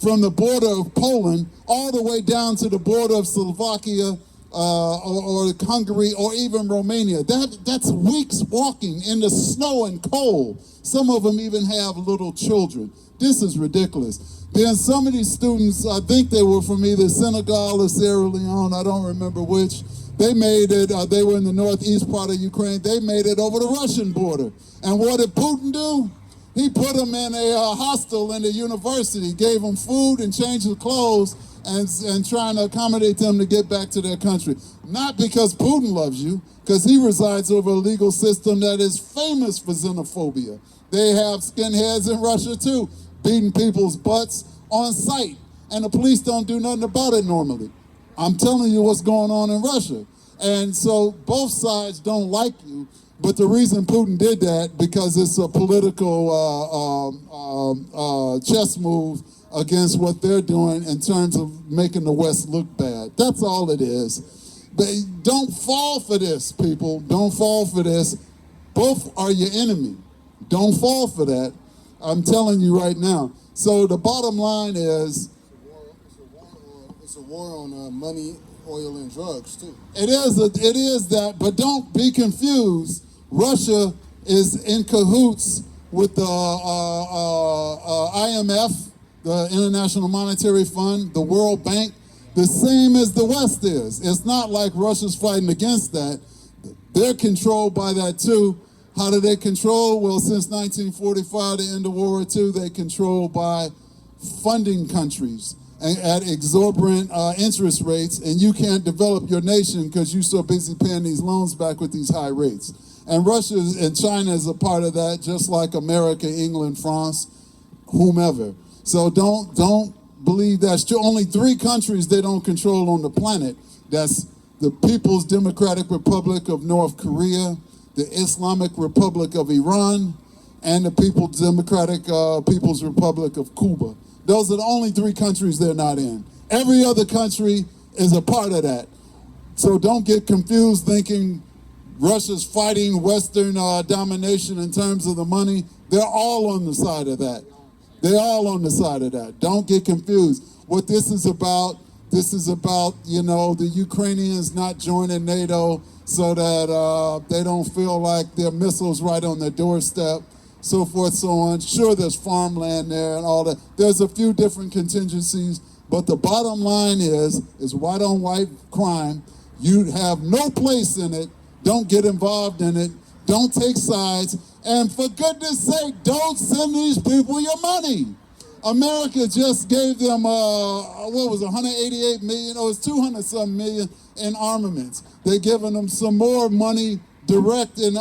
from the border of Poland all the way down to the border of Slovakia or Hungary or even Romania. That's weeks walking in the snow and cold. Some of them even have little children. This is ridiculous. Then some of these students, I think they were from either Senegal or Sierra Leone, I don't remember which. They made it, they were in the northeast part of Ukraine, they made it over the Russian border. And what did Putin do? He put them in a hostel in the university, gave them food and changed their clothes and trying to accommodate them to get back to their country. Not because Putin loves you, because he resides over a legal system that is famous for xenophobia. They have skinheads in Russia too, beating people's butts on sight, and the police don't do nothing about it normally. I'm telling you what's going on in Russia. And so both sides don't like you, but the reason Putin did that, because it's a political chess move against what they're doing in terms of making the West look bad. That's all it is. But don't fall for this, people. Don't fall for this. Both are your enemy. Don't fall for that. I'm telling you right now. So the bottom line is, it's a war on money, oil, and drugs too. It is that, but don't be confused. Russia is in cahoots with the IMF, the International Monetary Fund, the World Bank, the same as the West is. It's not like Russia's fighting against that. They're controlled by that too. How do they control? Well, since 1945, the end of World War II, they control by funding countries at exorbitant interest rates, and you can't develop your nation because you're so busy paying these loans back with these high rates. And Russia and China is a part of that, just like America, England, France, whomever. So don't believe that's true. Only 3 countries they don't control on the planet. That's the People's Democratic Republic of North Korea, the Islamic Republic of Iran, and the People's Democratic People's Republic of Cuba. Those are the only 3 countries they're not in. Every other country is a part of that. So don't get confused thinking Russia's fighting Western domination in terms of the money. They're all on the side of that. They're all on the side of that. Don't get confused. What this is about, you know, the Ukrainians not joining NATO so that they don't feel like their missiles right on their doorstep, so forth, so on. Sure, there's farmland there and all that. There's a few different contingencies, but the bottom line is white on white crime. You have no place in it. Don't get involved in it. Don't take sides. And for goodness sake, don't send these people your money. America just gave them, 188 million, or it's 200-something million in armaments. They're giving them some more money direct in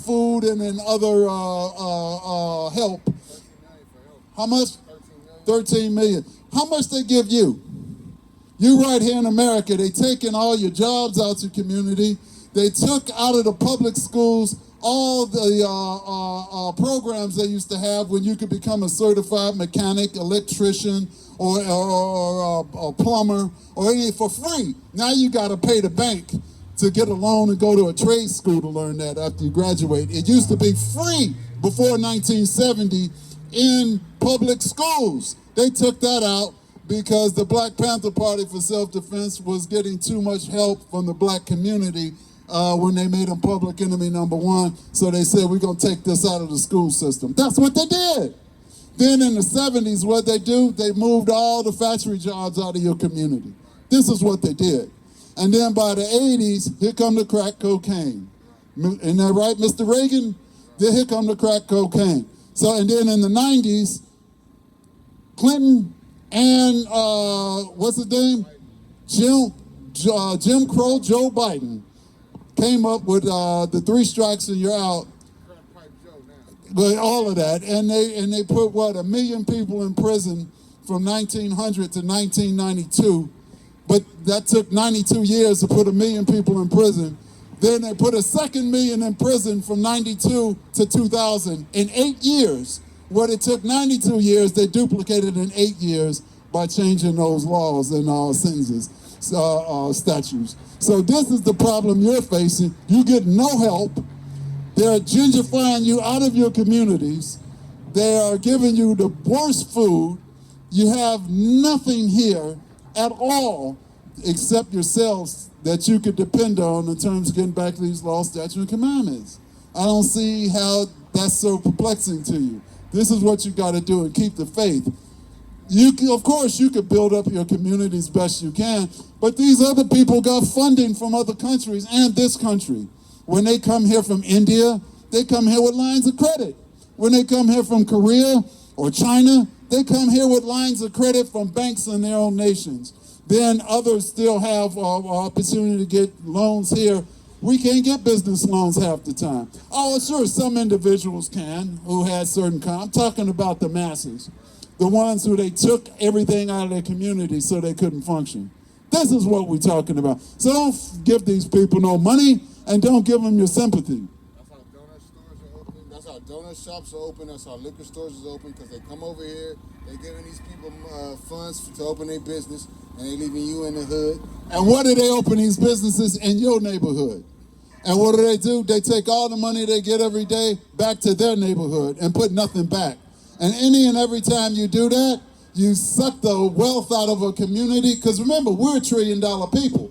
food and in other help. How much? 13 million. How much they give you? You right here in America, they taking all your jobs out your community. They took out of the public schools all the programs they used to have when you could become a certified mechanic, electrician, or a plumber, or anything for free. Now you got to pay the bank to get a loan and go to a trade school to learn that after you graduate. It used to be free before 1970 in public schools. They took that out because the Black Panther Party for Self-Defense was getting too much help from the black community when they made them public enemy #1. So they said, we're going to take this out of the school system. That's what they did. Then in the 70s, what they do? They moved all the factory jobs out of your community. This is what they did. And then by the 80s, here come the crack cocaine. Isn't that right, Mr. Reagan? Then here come the crack cocaine. So, and then in the 90s, Clinton and, what's his name? Jim Crow Joe Biden came up with the 3 strikes and you're out. But all of that. And they put, 1 million people in prison from 1900 to 1992. But that took 92 years to put 1 million people in prison. Then they put a 2nd million in prison from 92 to 2000 in 8 years. What it took 92 years, they duplicated in 8 years by changing those laws and sentences, statutes. So this is the problem you're facing. You get no help. They're gentrifying you out of your communities. They are giving you the worst food. You have nothing here at all except yourselves that you could depend on in terms of getting back to these laws, statutes, and commandments. I don't see how that's so perplexing to you. This is what you got to do and keep the faith. Of course, you could build up your community as best you can, but these other people got funding from other countries and this country. When they come here from India, they come here with lines of credit. When they come here from Korea or China, they come here with lines of credit from banks in their own nations. Then others still have opportunity to get loans here. We can't get business loans half the time. Oh, sure, some individuals can who had certain I'm talking about the masses. The ones who they took everything out of their community so they couldn't function. This is what we're talking about. So don't give these people no money and don't give them your sympathy. That's how donut stores are open. That's how donut shops are open. That's how liquor stores is open, because they come over here, they're giving these people funds to open their business, and they leaving you in the hood. And what do they open these businesses in your neighborhood? And what do? They take all the money they get every day back to their neighborhood and put nothing back. And any and every time you do that, you suck the wealth out of a community. Because remember, we're $1 trillion people.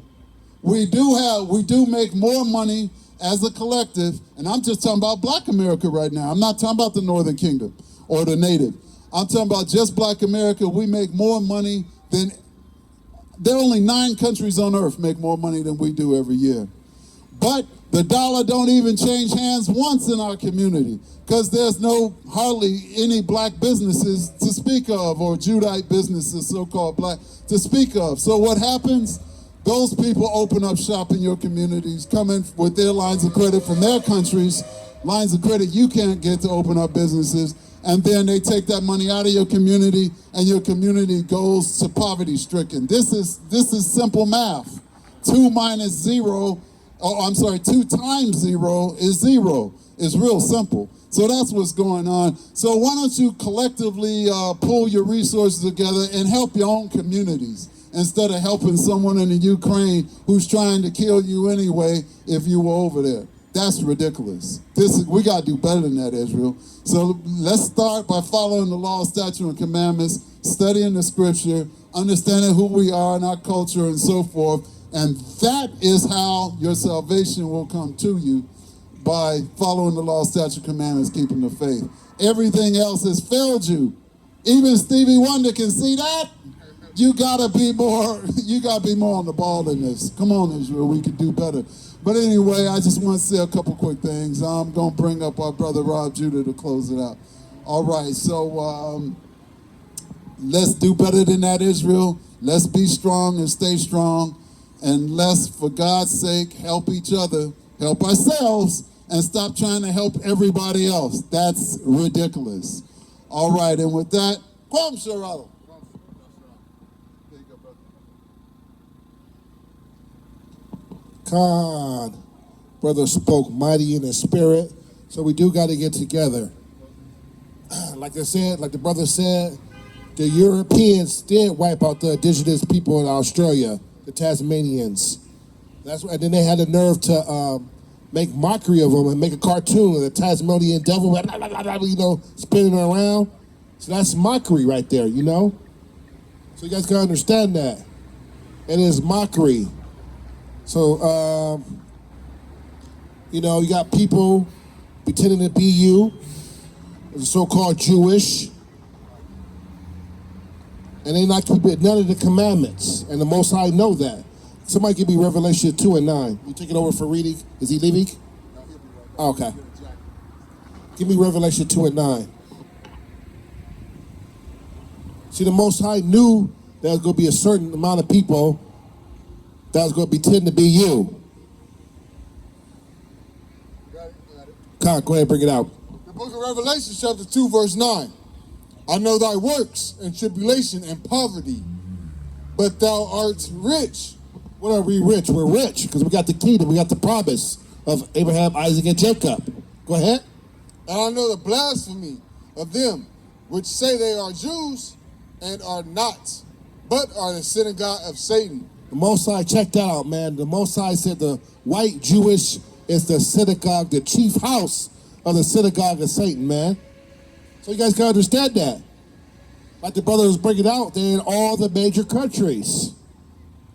We do make more money as a collective. And I'm just talking about Black America right now. I'm not talking about the Northern Kingdom or the Native. I'm talking about just Black America. We make more money than, there are only 9 countries on earth make more money than we do every year. But the dollar don't even change hands once in our community because there's hardly any black businesses to speak of, or Judite businesses, so-called black, to speak of. So what happens? Those people open up shop in your communities, come in with their lines of credit from their countries, lines of credit you can't get to open up businesses, and then they take that money out of your community, and your community goes to poverty-stricken. This is simple math. 2 times 0 is 0. It's real simple. So that's what's going on. So why don't you collectively pull your resources together and help your own communities, instead of helping someone in the Ukraine who's trying to kill you anyway if you were over there. That's ridiculous. We got to do better than that, Israel. So let's start by following the law, statute, and commandments, studying the scripture, understanding who we are and our culture and so forth. And that is how your salvation will come to you, by following the law, statute, commandments, keeping the faith. Everything else has failed you. Even Stevie Wonder can see that. You gotta be more on the ball than this. Come on, Israel, we could do better. But anyway, I just want to say a couple quick things. I'm gonna bring up our brother Rob Judah to close it out. All right, so let's do better than that, Israel. Let's be strong and stay strong. And let's, for God's sake, help each other, help ourselves, and stop trying to help everybody else. That's ridiculous. All right, and with that, Kwam Sharala. God, brother spoke mighty in the spirit, so we do got to get together. Like I said, like the brother said, the Europeans did wipe out the indigenous people in Australia, the Tasmanians. And then they had the nerve to make mockery of them and make a cartoon of the Tasmanian devil, spinning around. So that's mockery right there, So you guys gotta understand that. It is mockery. So, you got people pretending to be you, the so-called Jewish, and they not keeping none of the commandments, and the Most High know that. Somebody give me Revelation 2:9. You take it over for reading? Is he leaving? Oh, okay. Give me Revelation 2:9. See, the Most High knew there was going to be a certain amount of people that was going to pretend to be you. God, go ahead and bring it out. The book of Revelation, chapter 2, verse 9. I know thy works and tribulation and poverty, but thou art rich. What are we rich? We're rich because we got the kingdom. We got the promise of Abraham, Isaac, and Jacob. Go ahead. And I know the blasphemy of them which say they are Jews and are not, but are the synagogue of Satan. The Most High, check that out, man. The Most High said the white Jewish is the synagogue, the chief house of the synagogue of Satan, man. So you guys can understand that. Like the brother was bringing out, they're in all the major countries,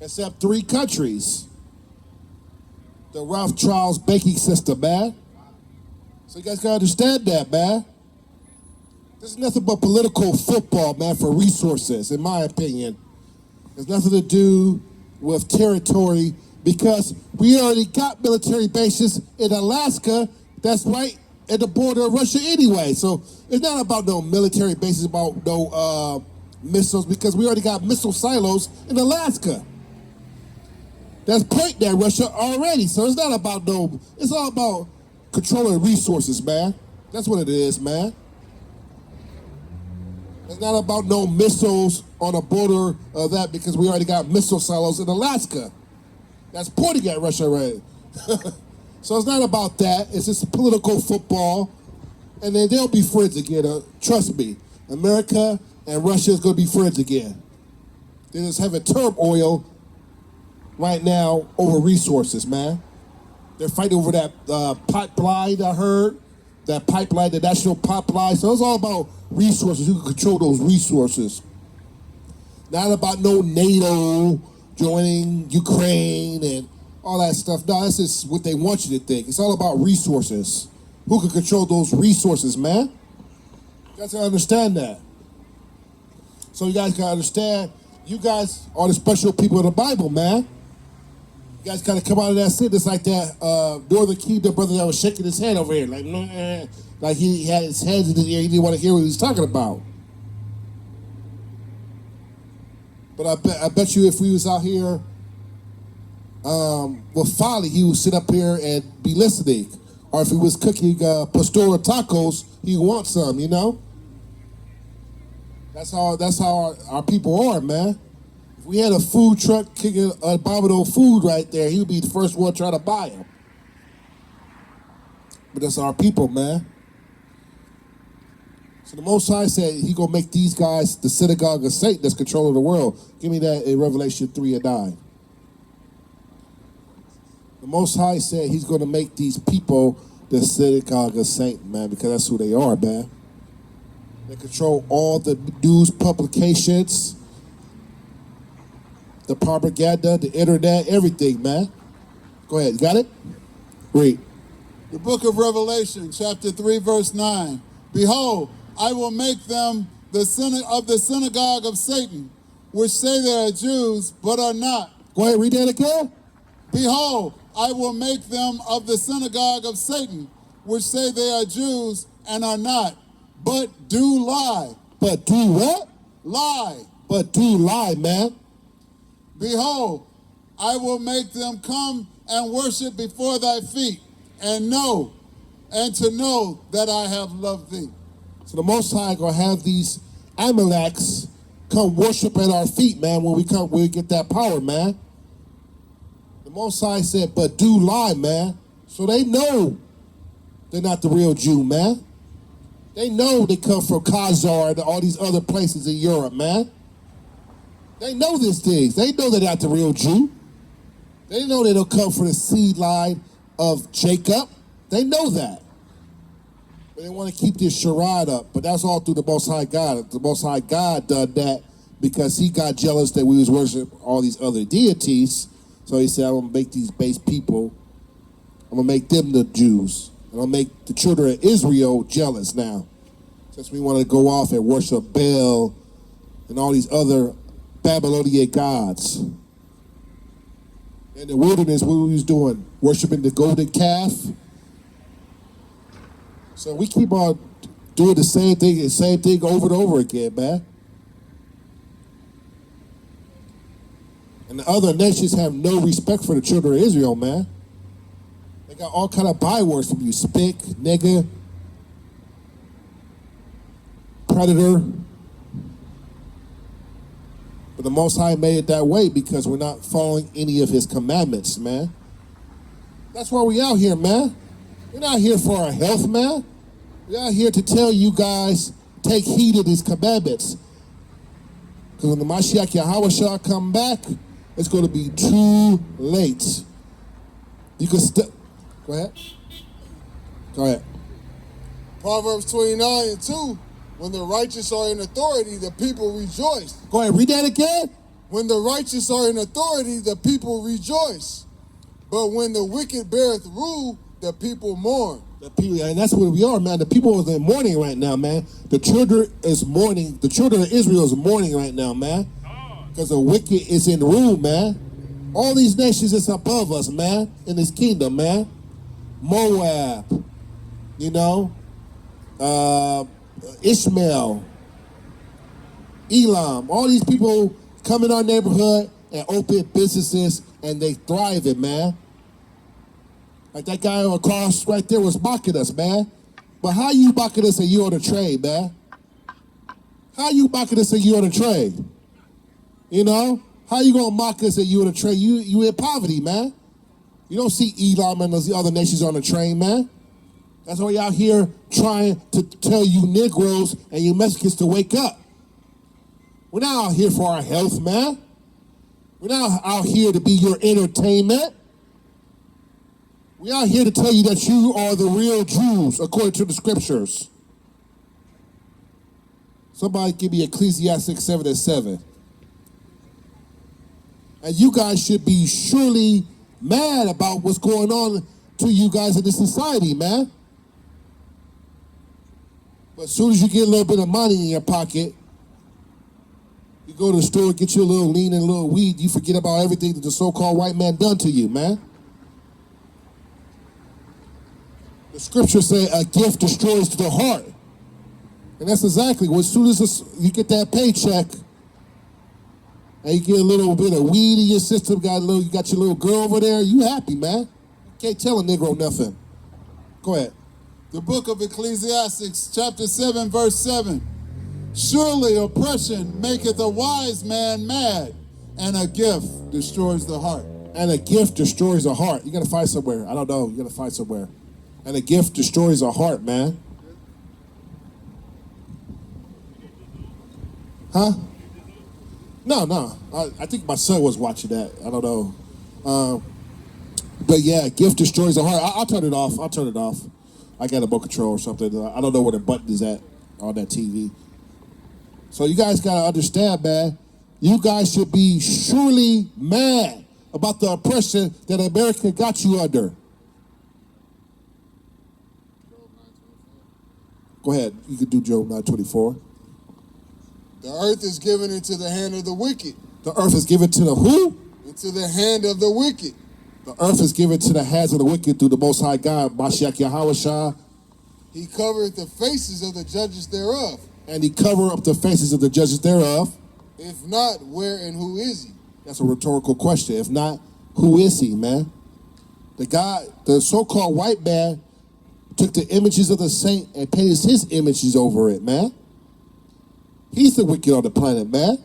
except 3 countries. The Rothschild's banking system, man. So you guys can understand that, man. This is nothing but political football, man, for resources, in my opinion. There's nothing to do with territory, because we already got military bases in Alaska that's right at the border of Russia anyway. So it's not about no military bases, about no missiles, because we already got missile silos in Alaska that's pointing at Russia already. So it's not about it's all about controlling resources, man. That's what it is, man. It's not about no missiles on the border of that, because we already got missile silos in Alaska that's pointing at Russia already. So it's not about that. It's just political football. And then they'll be friends again. Trust me. America and Russia is going to be friends again. They're just having turmoil right now over resources, man. They're fighting over that pipeline, I heard. That pipeline, the national pipeline. So it's all about resources. Who can control those resources? Not about no NATO joining Ukraine and all that stuff. No, that's just what they want you to think. It's all about resources. Who can control those resources, man? You guys gotta understand that. So you guys gotta understand, you guys are the special people of the Bible, man. guys kind of come out of that sin. It's like that Northern Kingdom brother that was shaking his head over here, like he had his hands in his ear. He didn't want to hear what he was talking about. But I bet you if we was out here with folly, he would sit up here and be listening. Or if he was cooking pastora tacos, he would want some, you know? That's how our people are, man. If we had a food truck kicking abominable food right there, he would be the first one trying to buy them. But that's our people, man. So the Most High said he gonna make these guys the synagogue of Satan that's controlling the world. Give me that in Revelation 3:9. The Most High said he's gonna make these people the synagogue of Satan, man, because that's who they are, man. They control all the news publications, the propaganda, the internet, everything, man. Go ahead, you got it? Read. The book of Revelation, chapter 3, verse 9. Behold, I will make them the synagogue of Satan, which say they are Jews, but are not. Go ahead, read that again. Behold, I will make them of the synagogue of Satan, which say they are Jews and are not, but do lie. But do what? Lie. But do lie, man. Behold, I will make them come and worship before thy feet, and to know that I have loved thee. So the Most High gonna have these Amaleks come worship at our feet, man, when we get that power, man. The Most High said, but do lie, man. So they know they're not the real Jew, man. They know they come from Khazar and all these other places in Europe, man. They know these things. They know they're not the real Jew. They know they don't come from the seed line of Jacob. They know that. But they want to keep this charade up. But that's all through the Most High God. The Most High God done that because he got jealous that we was worshiping all these other deities. So he said, I'm going to make these base people, I'm going to make them the Jews. I'm going to make the children of Israel jealous now. Since we want to go off and worship Baal and all these other Babylonian gods. In the wilderness, what we was doing? Worshiping the golden calf. So we keep on doing the same thing over and over again, man. And the other nations have no respect for the children of Israel, man. They got all kind of bywords from you. Spick, nigger, predator. But the Most High made it that way because we're not following any of his commandments, man. That's why we out here, man. We're not here for our health, man. We're out here to tell you guys, take heed of these commandments. Because when the Mashiach Yahweh shall come back, it's going to be too late. You can go ahead. Go ahead. Proverbs 29:2. When the righteous are in authority, the people rejoice. Go ahead, read that again. When the righteous are in authority, the people rejoice. But when the wicked beareth rule, the people mourn. The people, and that's where we are, man. The people are in mourning right now, man. The children is mourning. The children of Israel is mourning right now, man. Because the wicked is in rule, man. All these nations is above us, man, in this kingdom, man. Moab, you know, Ishmael, Elam, all these people come in our neighborhood and open businesses and they thriving, man. Like that guy across right there was mocking us, man. But how you mocking us and you on the trade, man? How you mocking us and you on the trade? You know? How you gonna mock us and you on the trade? You in poverty, man. You don't see Elam and those other nations on the train, man. That's why you're out here trying to tell you Negroes and you Mexicans to wake up. We're not out here for our health, man. We're not out here to be your entertainment. We're out here to tell you that you are the real Jews according to the scriptures. Somebody give me Ecclesiastes 7:7. And you guys should be surely mad about what's going on to you guys in this society, man. But as soon as you get a little bit of money in your pocket, you're go to the store, get you a little lean and a little weed, you forget about everything that the so-called white man done to you, man. The scriptures say a gift destroys the heart. And that's exactly what, as soon as you get that paycheck, and you get a little bit of weed in your system, you got your little girl over there, you happy, man. You can't tell a Negro nothing. Go ahead. The book of Ecclesiastes, chapter 7, verse 7. Surely oppression maketh a wise man mad, and a gift destroys the heart. And a gift destroys a heart. You gotta find somewhere. I don't know. You gotta find somewhere. And a gift destroys a heart, man. Huh? No. I think my son was watching that. I don't know. But yeah, gift destroys a heart. I'll turn it off. I got a remote control or something. I don't know where the button is at on that TV. So you guys gotta understand, man. You guys should be surely mad about the oppression that America got you under. Go ahead. You can do Job 9:24. The earth is given into the hand of the wicked. The earth is given to the who? Into the hand of the wicked. The earth is given to the hands of the wicked through the Most High God, Mashiach Yahweh. He covereth the faces of the judges thereof. And he cover up the faces of the judges thereof. If not, where and who is he? That's a rhetorical question. If not, who is he, man? The so-called white man took the images of the saint and painted his images over it, man. He's the wicked on the planet, man.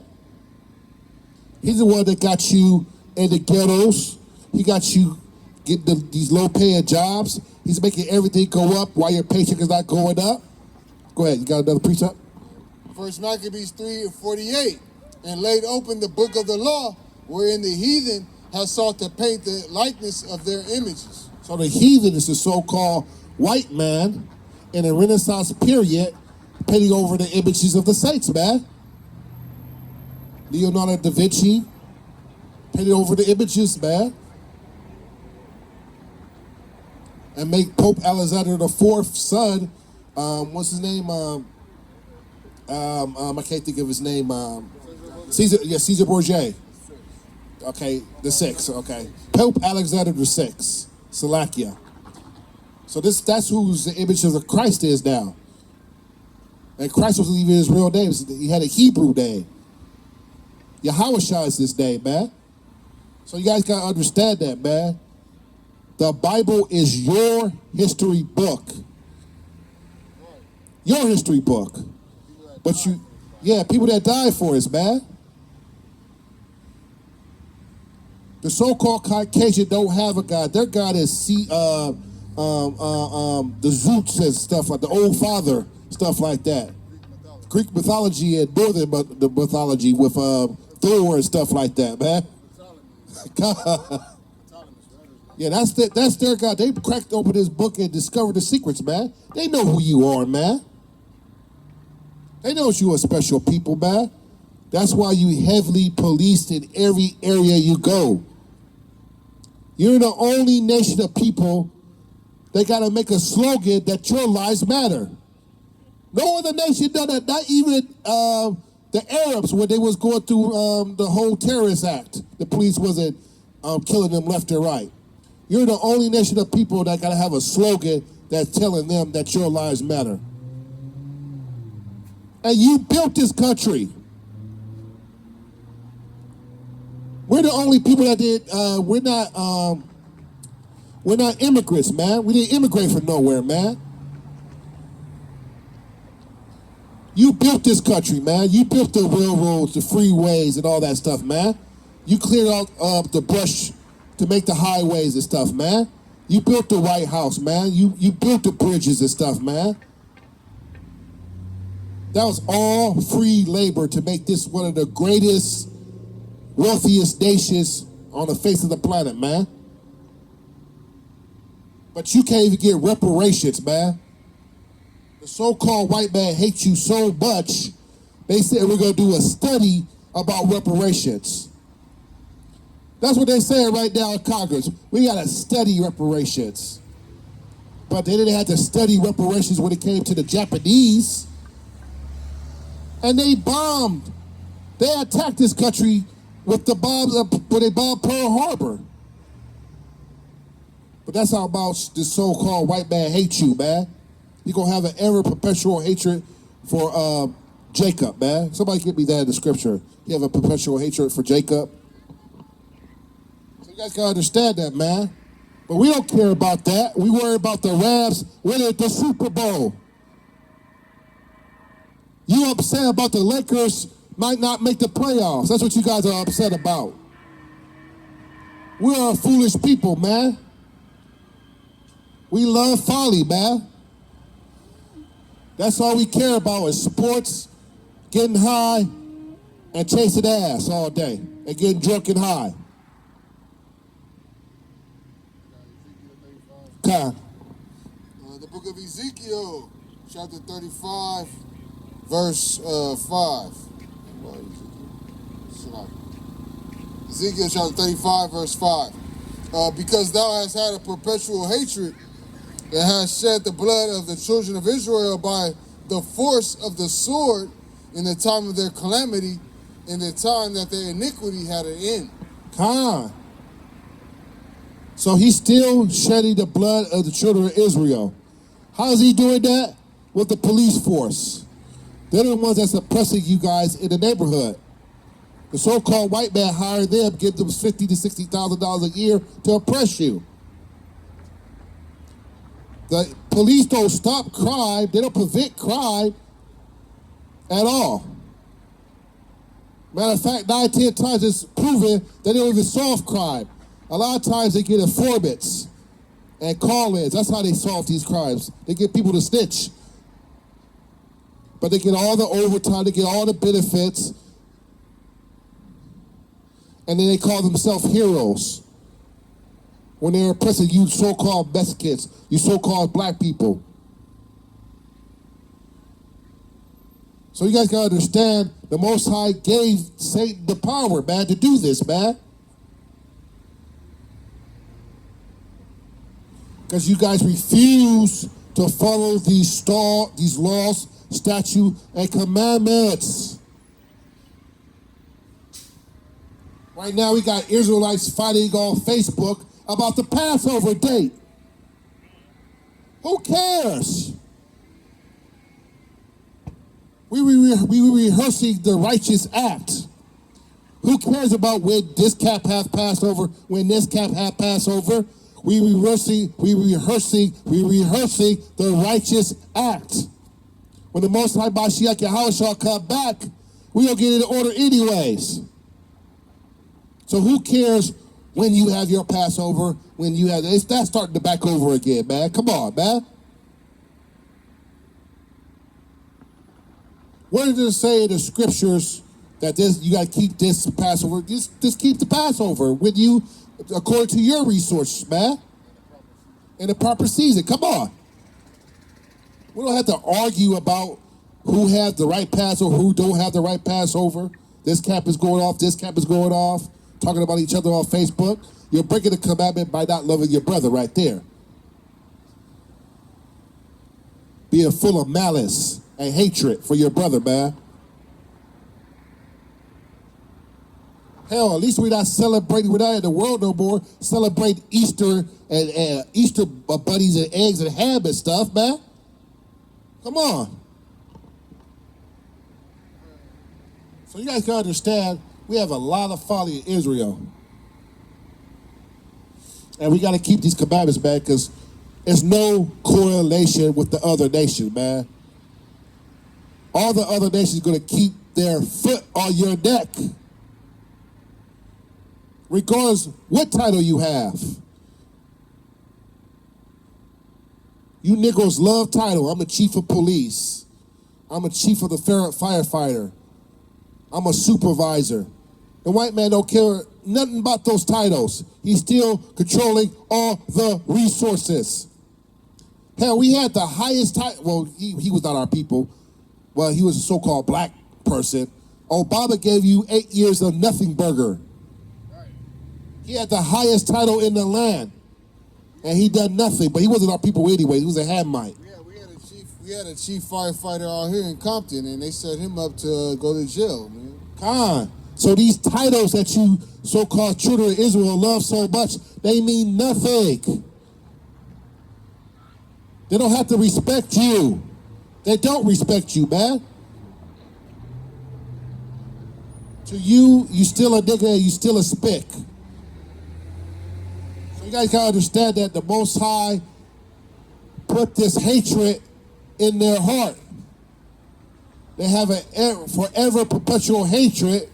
He's the one that got you in the ghettos. He got you getting these low-paying jobs. He's making everything go up while your paycheck is not going up. Go ahead. You got another precept? First Maccabees 3:48. And laid open the book of the law, wherein the heathen have sought to paint the likeness of their images. So the heathen is the so-called white man in the Renaissance period painting over the images of the saints, man. Leonardo da Vinci painted over the images, man. And make Pope Alexander IV's son, what's his name? I can't think of his name. Caesar Borgia. Okay, the sixth. Okay, Pope Alexander VI, Slovakia. So that's whose the image of Christ is now. And Christ wasn't even his real name. He had a Hebrew name. Yahweh is his name, man. So you guys gotta understand that, man. The Bible is your history book. Your history book. But people that died for us, man. The so-called Caucasian don't have a God. Their God is the Zeus and stuff like the Old Father, stuff like that. Greek mythology and northern mythology with Thor and stuff like that, man. Yeah, that's their God. They cracked open this book and discovered the secrets, man. They know who you are, man. They know you are special people, man. That's why you heavily policed in every area you go. You're the only nation of people that got to make a slogan that your lives matter. No other nation done that, not even the Arabs when they was going through the whole terrorist act. The police wasn't killing them left and right. You're the only nation of people that got to have a slogan that's telling them that your lives matter. And you built this country. We're the only people that did. We're not immigrants, man. We didn't immigrate from nowhere, man. You built this country, man. You built the railroads, the freeways, and all that stuff, man. You cleared out the brush to make the highways and stuff, man. You built the White House, man. You built the bridges and stuff, man. That was all free labor to make this one of the greatest, wealthiest nations on the face of the planet, man. But you can't even get reparations, man. The so-called white man hates you so much, they said we're going to do a study about reparations. That's what they're saying right now in Congress. We got to study reparations. But they didn't have to study reparations when it came to the Japanese. And they bombed They attacked this country with the bombs when they bombed Pearl Harbor. But that's how about this so-called white man hates you, man. You're going to have an ever perpetual hatred for Jacob, man. Somebody give me that in the scripture. You have a perpetual hatred for Jacob. So you guys got to understand that, man. But we don't care about that. We worry about the Rams winning the Super Bowl. You upset about the Lakers might not make the playoffs. That's what you guys are upset about. We are a foolish people, man. We love folly, man. That's all we care about is sports, getting high, and chasing ass all day, and getting drunk and high. Okay. The book of Ezekiel, chapter 35, verse 5. Ezekiel chapter 35, verse 5. Because thou hast had a perpetual hatred and hast shed the blood of the children of Israel by the force of the sword in the time of their calamity, in the time that their iniquity had an end. Con. So he's still shedding the blood of the children of Israel. How is he doing that? With the police force. They're the ones that's oppressing you guys in the neighborhood. The so-called white man hired them, give them $50,000 to $60,000 a year to oppress you. The police don't stop crime. They don't prevent crime at all. Matter of fact, 9, 10 times it's proven that they don't even solve crime. A lot of times they get informants and call-ins. That's how they solve these crimes. They get people to snitch. But they get all the overtime, they get all the benefits, and then they call themselves heroes when they're oppressing you so-called Mexicans, you so-called black people. So you guys gotta understand, the Most High gave Satan the power, man, to do this, man. Because you guys refuse to follow these laws, statutes, and commandments. Right now we got Israelites fighting on Facebook about the Passover date. Who cares? We rehearsing the righteous act. Who cares about when this cap hath Passover, when this cap hath Passover? We rehearsing the righteous act. When the Most High Mashiach Yahweh shall come back, we gonna get it in order anyways. So who cares when you have your Passover, when you have, that's starting to back over again, man. Come on, man. What does it say in the scriptures that this, you gotta keep this Passover? Just keep the Passover with you according to your resources, man. In the proper season. Come on. We don't have to argue about who has the right Passover, who don't have the right Passover. This cap is going off, this cap is going off. Talking about each other on Facebook. You're breaking the commandment by not loving your brother right there. Being full of malice and hatred for your brother, man. Hell, at least we're not celebrating, we're not in the world no more, celebrate Easter and Easter bunnies and eggs and ham and stuff, man. Come on. So you guys can understand, we have a lot of folly in Israel. And we got to keep these commandments, man, because there's no correlation with the other nations, man. All the other nations are going to keep their foot on your neck. Regardless what title you have. You niggas love title. I'm a chief of police. I'm a chief of the firefighter. I'm a supervisor. The white man don't care nothing about those titles. He's still controlling all the resources. Hell, we had the highest title. Well, he was not our people. Well, he was a so-called black person. Obama gave you 8 years of nothing burger. He had the highest title in the land. And he done nothing, but he wasn't our people anyway. He was a Hamite. Yeah, we had a chief firefighter out here in Compton, and they set him up to go to jail, man. So these titles that you so-called children of Israel love so much, they mean nothing. They don't have to respect you. They don't respect you, man. To you, you still a nigga, you still a spick. So you guys gotta understand that the Most High put this hatred in their heart. They have a forever perpetual hatred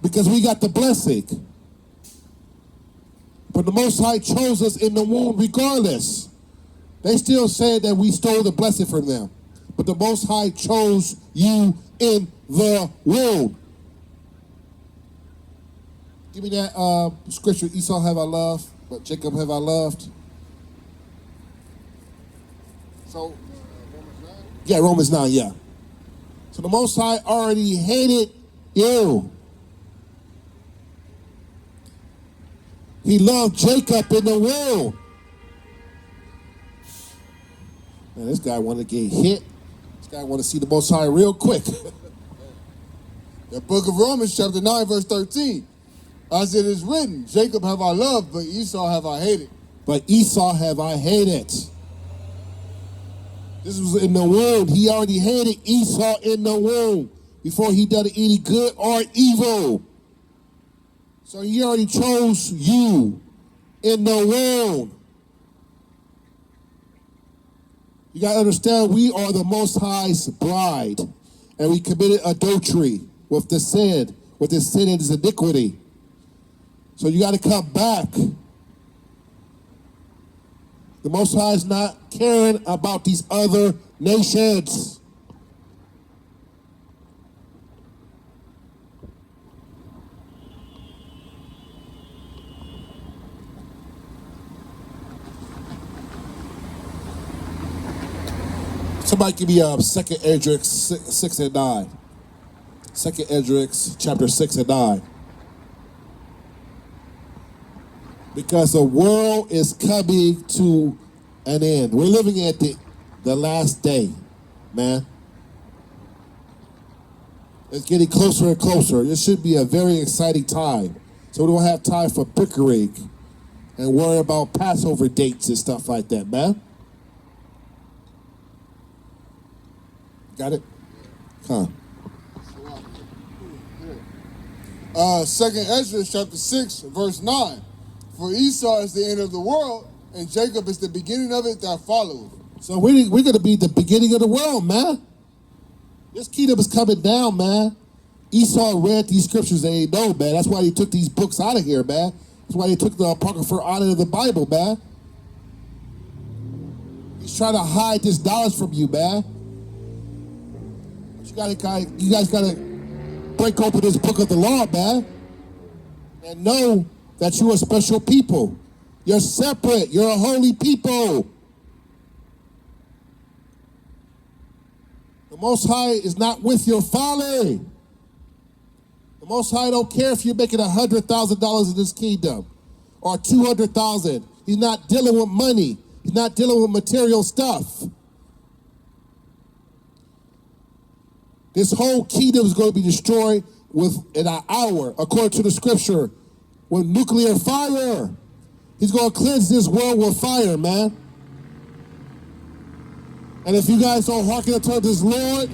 because we got the blessing. But the Most High chose us in the womb regardless. They still say that we stole the blessing from them. But the Most High chose you in the womb. Give me that scripture. Esau have I loved, but Jacob have I loved. So, yeah, Romans 9, yeah. So the Most High already hated you. He loved Jacob in the womb. Man, this guy want to get hit. This guy want to see the Most High real quick. The book of Romans chapter 9 verse 13. As it is written, Jacob have I loved, but Esau have I hated. But Esau have I hated. This was in the womb. He already hated Esau in the womb before he done any good or evil. So he already chose you in the womb. You got to understand, we are the Most High's bride, and we committed adultery with the sin. With this sin and this iniquity. So you got to come back. The Most High is not caring about these other nations. Somebody give me 2nd Esdras 6 and 9. 2nd Esdras chapter 6 and 9. Because the world is coming to an end. We're living at the last day, man. It's getting closer and closer. This should be a very exciting time. So we don't have time for bickering and worry about Passover dates and stuff like that, man. Got it? Huh. 2nd Ezra chapter 6 verse 9. For Esau is the end of the world, and Jacob is the beginning of it that followeth. So we're going to be the beginning of the world, man. This kingdom is coming down, man. Esau read these scriptures they ain't know, man. That's why he took these books out of here, man. That's why they took the Apocrypha out of the Bible, man. He's trying to hide this knowledge from you, man. But you guys got to break open this book of the law, man. And know that you're a special people. You're separate. You're a holy people. The Most High is not with your folly. The Most High don't care if you're making $100,000 in this kingdom or 200,000. He's not dealing with money. He's not dealing with material stuff. This whole kingdom is going to be destroyed in an hour, according to the scripture. With nuclear fire. He's going to cleanse this world with fire, man. And if you guys don't hearken unto this Lord,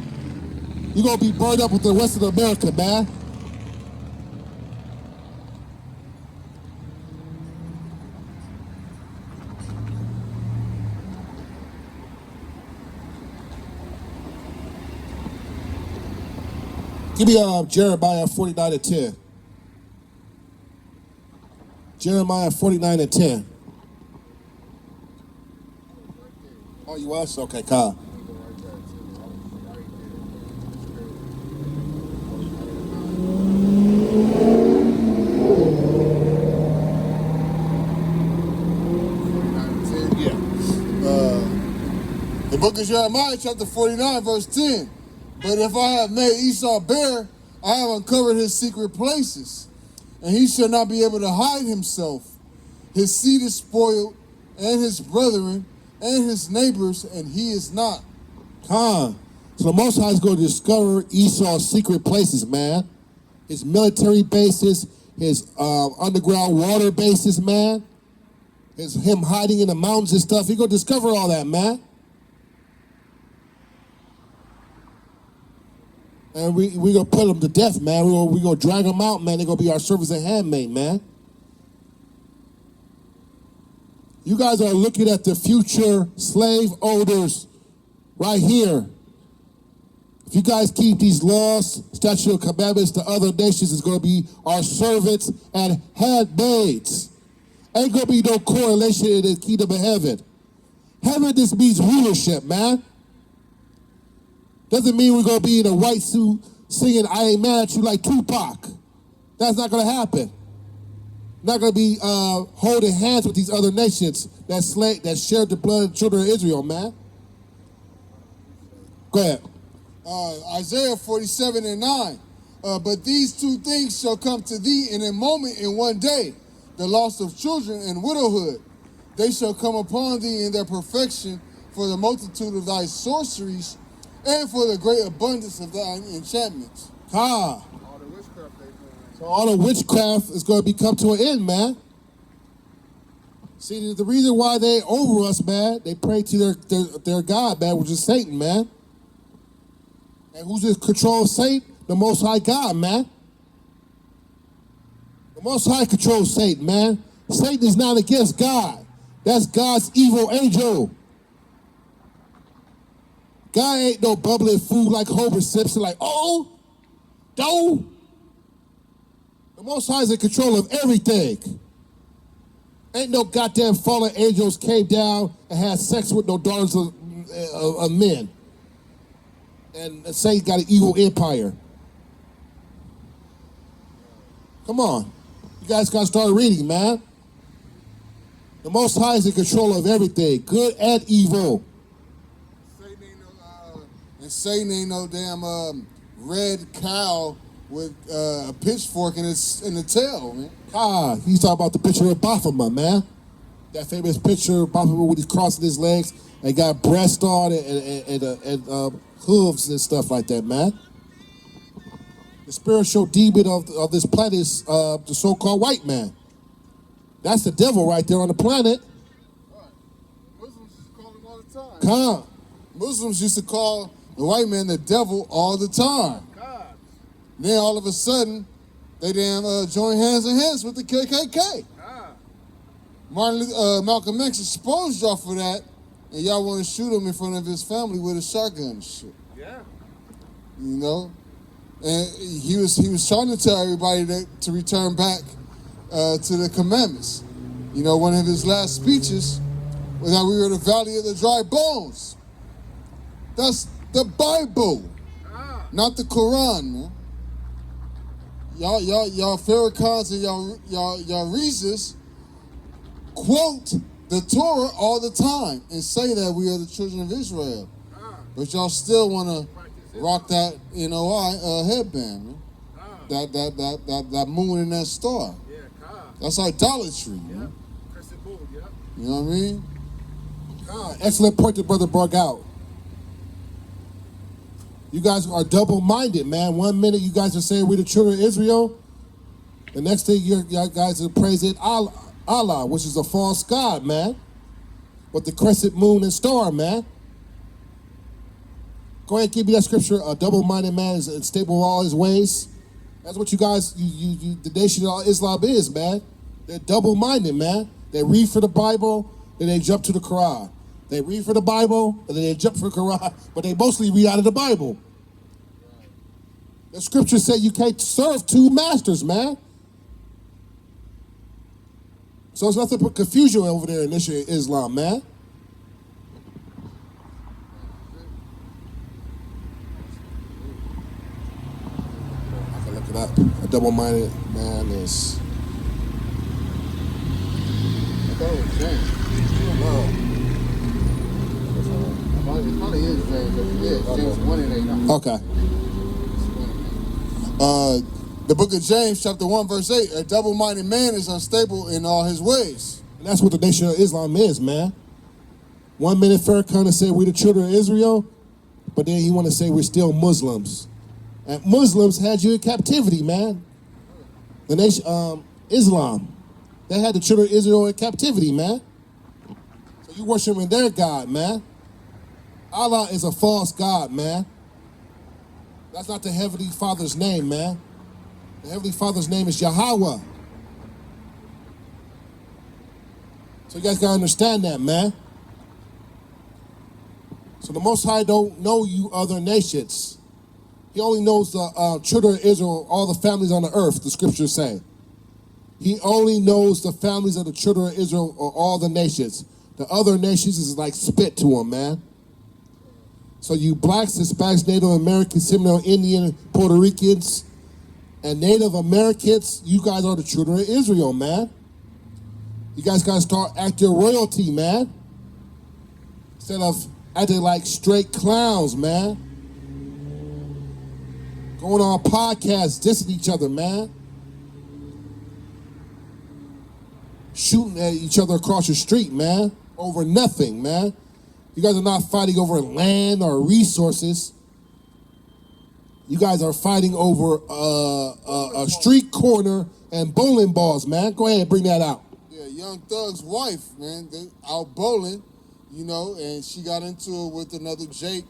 you're going to be burned up with the rest of America, man. Give me Jeremiah 49 and 10. Jeremiah 49 and 10. Oh, you was? Okay, Kyle. The book of Jeremiah chapter 49 verse 10. But if I have made Esau bare, I have uncovered his secret places, and he shall not be able to hide himself. His seed is spoiled, and his brethren, and his neighbors, and he is not. So the Most High is going to discover Esau's secret places, man. his military bases, his underground water bases, man. Him hiding in the mountains and stuff. He gonna discover all that, man. And we gonna put them to death, man. We gonna drag them out, man. They gonna be our servants and handmaid, man. You guys are looking at the future slave owners right here. If you guys keep these laws, statutes, and commandments to other nations, it's gonna be our servants and handmaids. Ain't gonna be no correlation in the kingdom of heaven. Heaven just means rulership, man. Doesn't mean we're gonna be in a white suit singing "I Ain't Mad at You" like Tupac. That's not gonna happen. Not gonna be holding hands with these other nations that shared the blood of the children of Israel, man. Go ahead. Isaiah 47:9. But these two things shall come to thee in a moment, in one day: the loss of children and widowhood. They shall come upon thee in their perfection, for the multitude of thy sorceries, and for the great abundance of thine enchantments. Ah. All the witchcraft they doing. So all the witchcraft is going to come to an end, man. See, the reason why they over us, man, they pray to their God, man, which is Satan, man. And who's in control of Satan? The Most High God, man. The Most High controls Satan, man. Satan is not against God. That's God's evil angel. God ain't no bubbling food like Homer Simpson, like, oh, no. The Most High is in control of everything. Ain't no goddamn fallen angels came down and had sex with no daughters of men. And Satan got an evil empire. Come on. You guys got to start reading, man. The Most High is in control of everything, good and evil. Satan ain't no damn red cow with a pitchfork in the tail, man. Ah, he's talking about the picture of Baphomet, man. That famous picture of Baphomet when he's crossing his legs and got breast on and hooves and stuff like that, man. The spiritual demon of this planet is the so-called white man. That's the devil right there on the planet. What? Muslims used to call him all the time. Come. Muslims used to call the white man the devil all the time. God. Then all of a sudden, they damn join hands in hands with the KKK. Malcolm X exposed y'all for that, and y'all want to shoot him in front of his family with a shotgun and shit. Yeah. You know? And he was trying to tell everybody to return back to the commandments. You know, one of his last speeches was that we were the valley of the dry bones. That's the Bible, not the Quran, man. Y'all Farrakhan's and y'all Reeses quote the Torah all the time and say that we are the children of Israel, but y'all still want to rock that HOI headband, man. That moon and that star. That's idolatry, man. You know what I mean? Excellent point the brother brought out. You guys are double-minded, man. 1 minute you guys are saying we're the children of Israel. The next thing you guys are praising Allah, which is a false god, man. With the crescent moon and star, man. Go ahead and give me that scripture. A double-minded man is unstable in all his ways. That's what you guys, the nation of Islam is, man. They're double-minded, man. They read for the Bible, then they jump to the Quran. They read for the Bible, and then they jump for the Quran, but they mostly read out of the Bible. The scripture said you can't serve two masters, man. So it's nothing but confusion over there in this Islam, man. I can look it up. A double-minded man is... I thought it was James. Well, It probably is James, but yeah, James 1 and 8. okay. The book of James, chapter 1, verse 8, a double-minded man is unstable in all his ways. And that's what the nation of Islam is, man. 1 minute Farrakhan said we're the children of Israel, but then he want to say we're still Muslims. And Muslims had you in captivity, man. The nation, Islam, they had the children of Israel in captivity, man. So you worshiping their God, man. Allah is a false God, man. That's not the Heavenly Father's name, man. The Heavenly Father's name is Yahweh. So you guys gotta understand that, man. So the Most High don't know you other nations. He only knows the children of Israel, all the families on the earth, the scriptures say. He only knows the families of the children of Israel or all the nations. The other nations is like spit to him, man. So you blacks, Hispanics, Native Americans, Seminole Indian, Puerto Ricans, and Native Americans, you guys are the children of Israel, man. You guys gotta start acting royalty, man. Instead of acting like straight clowns, man. Going on podcasts, dissing each other, man. Shooting at each other across the street, man. Over nothing, man. You guys are not fighting over land or resources. You guys are fighting over a street corner and bowling balls, man. Go ahead and bring that out. Yeah, Young Thug's wife, man, they out bowling, you know, and she got into it with another Jake.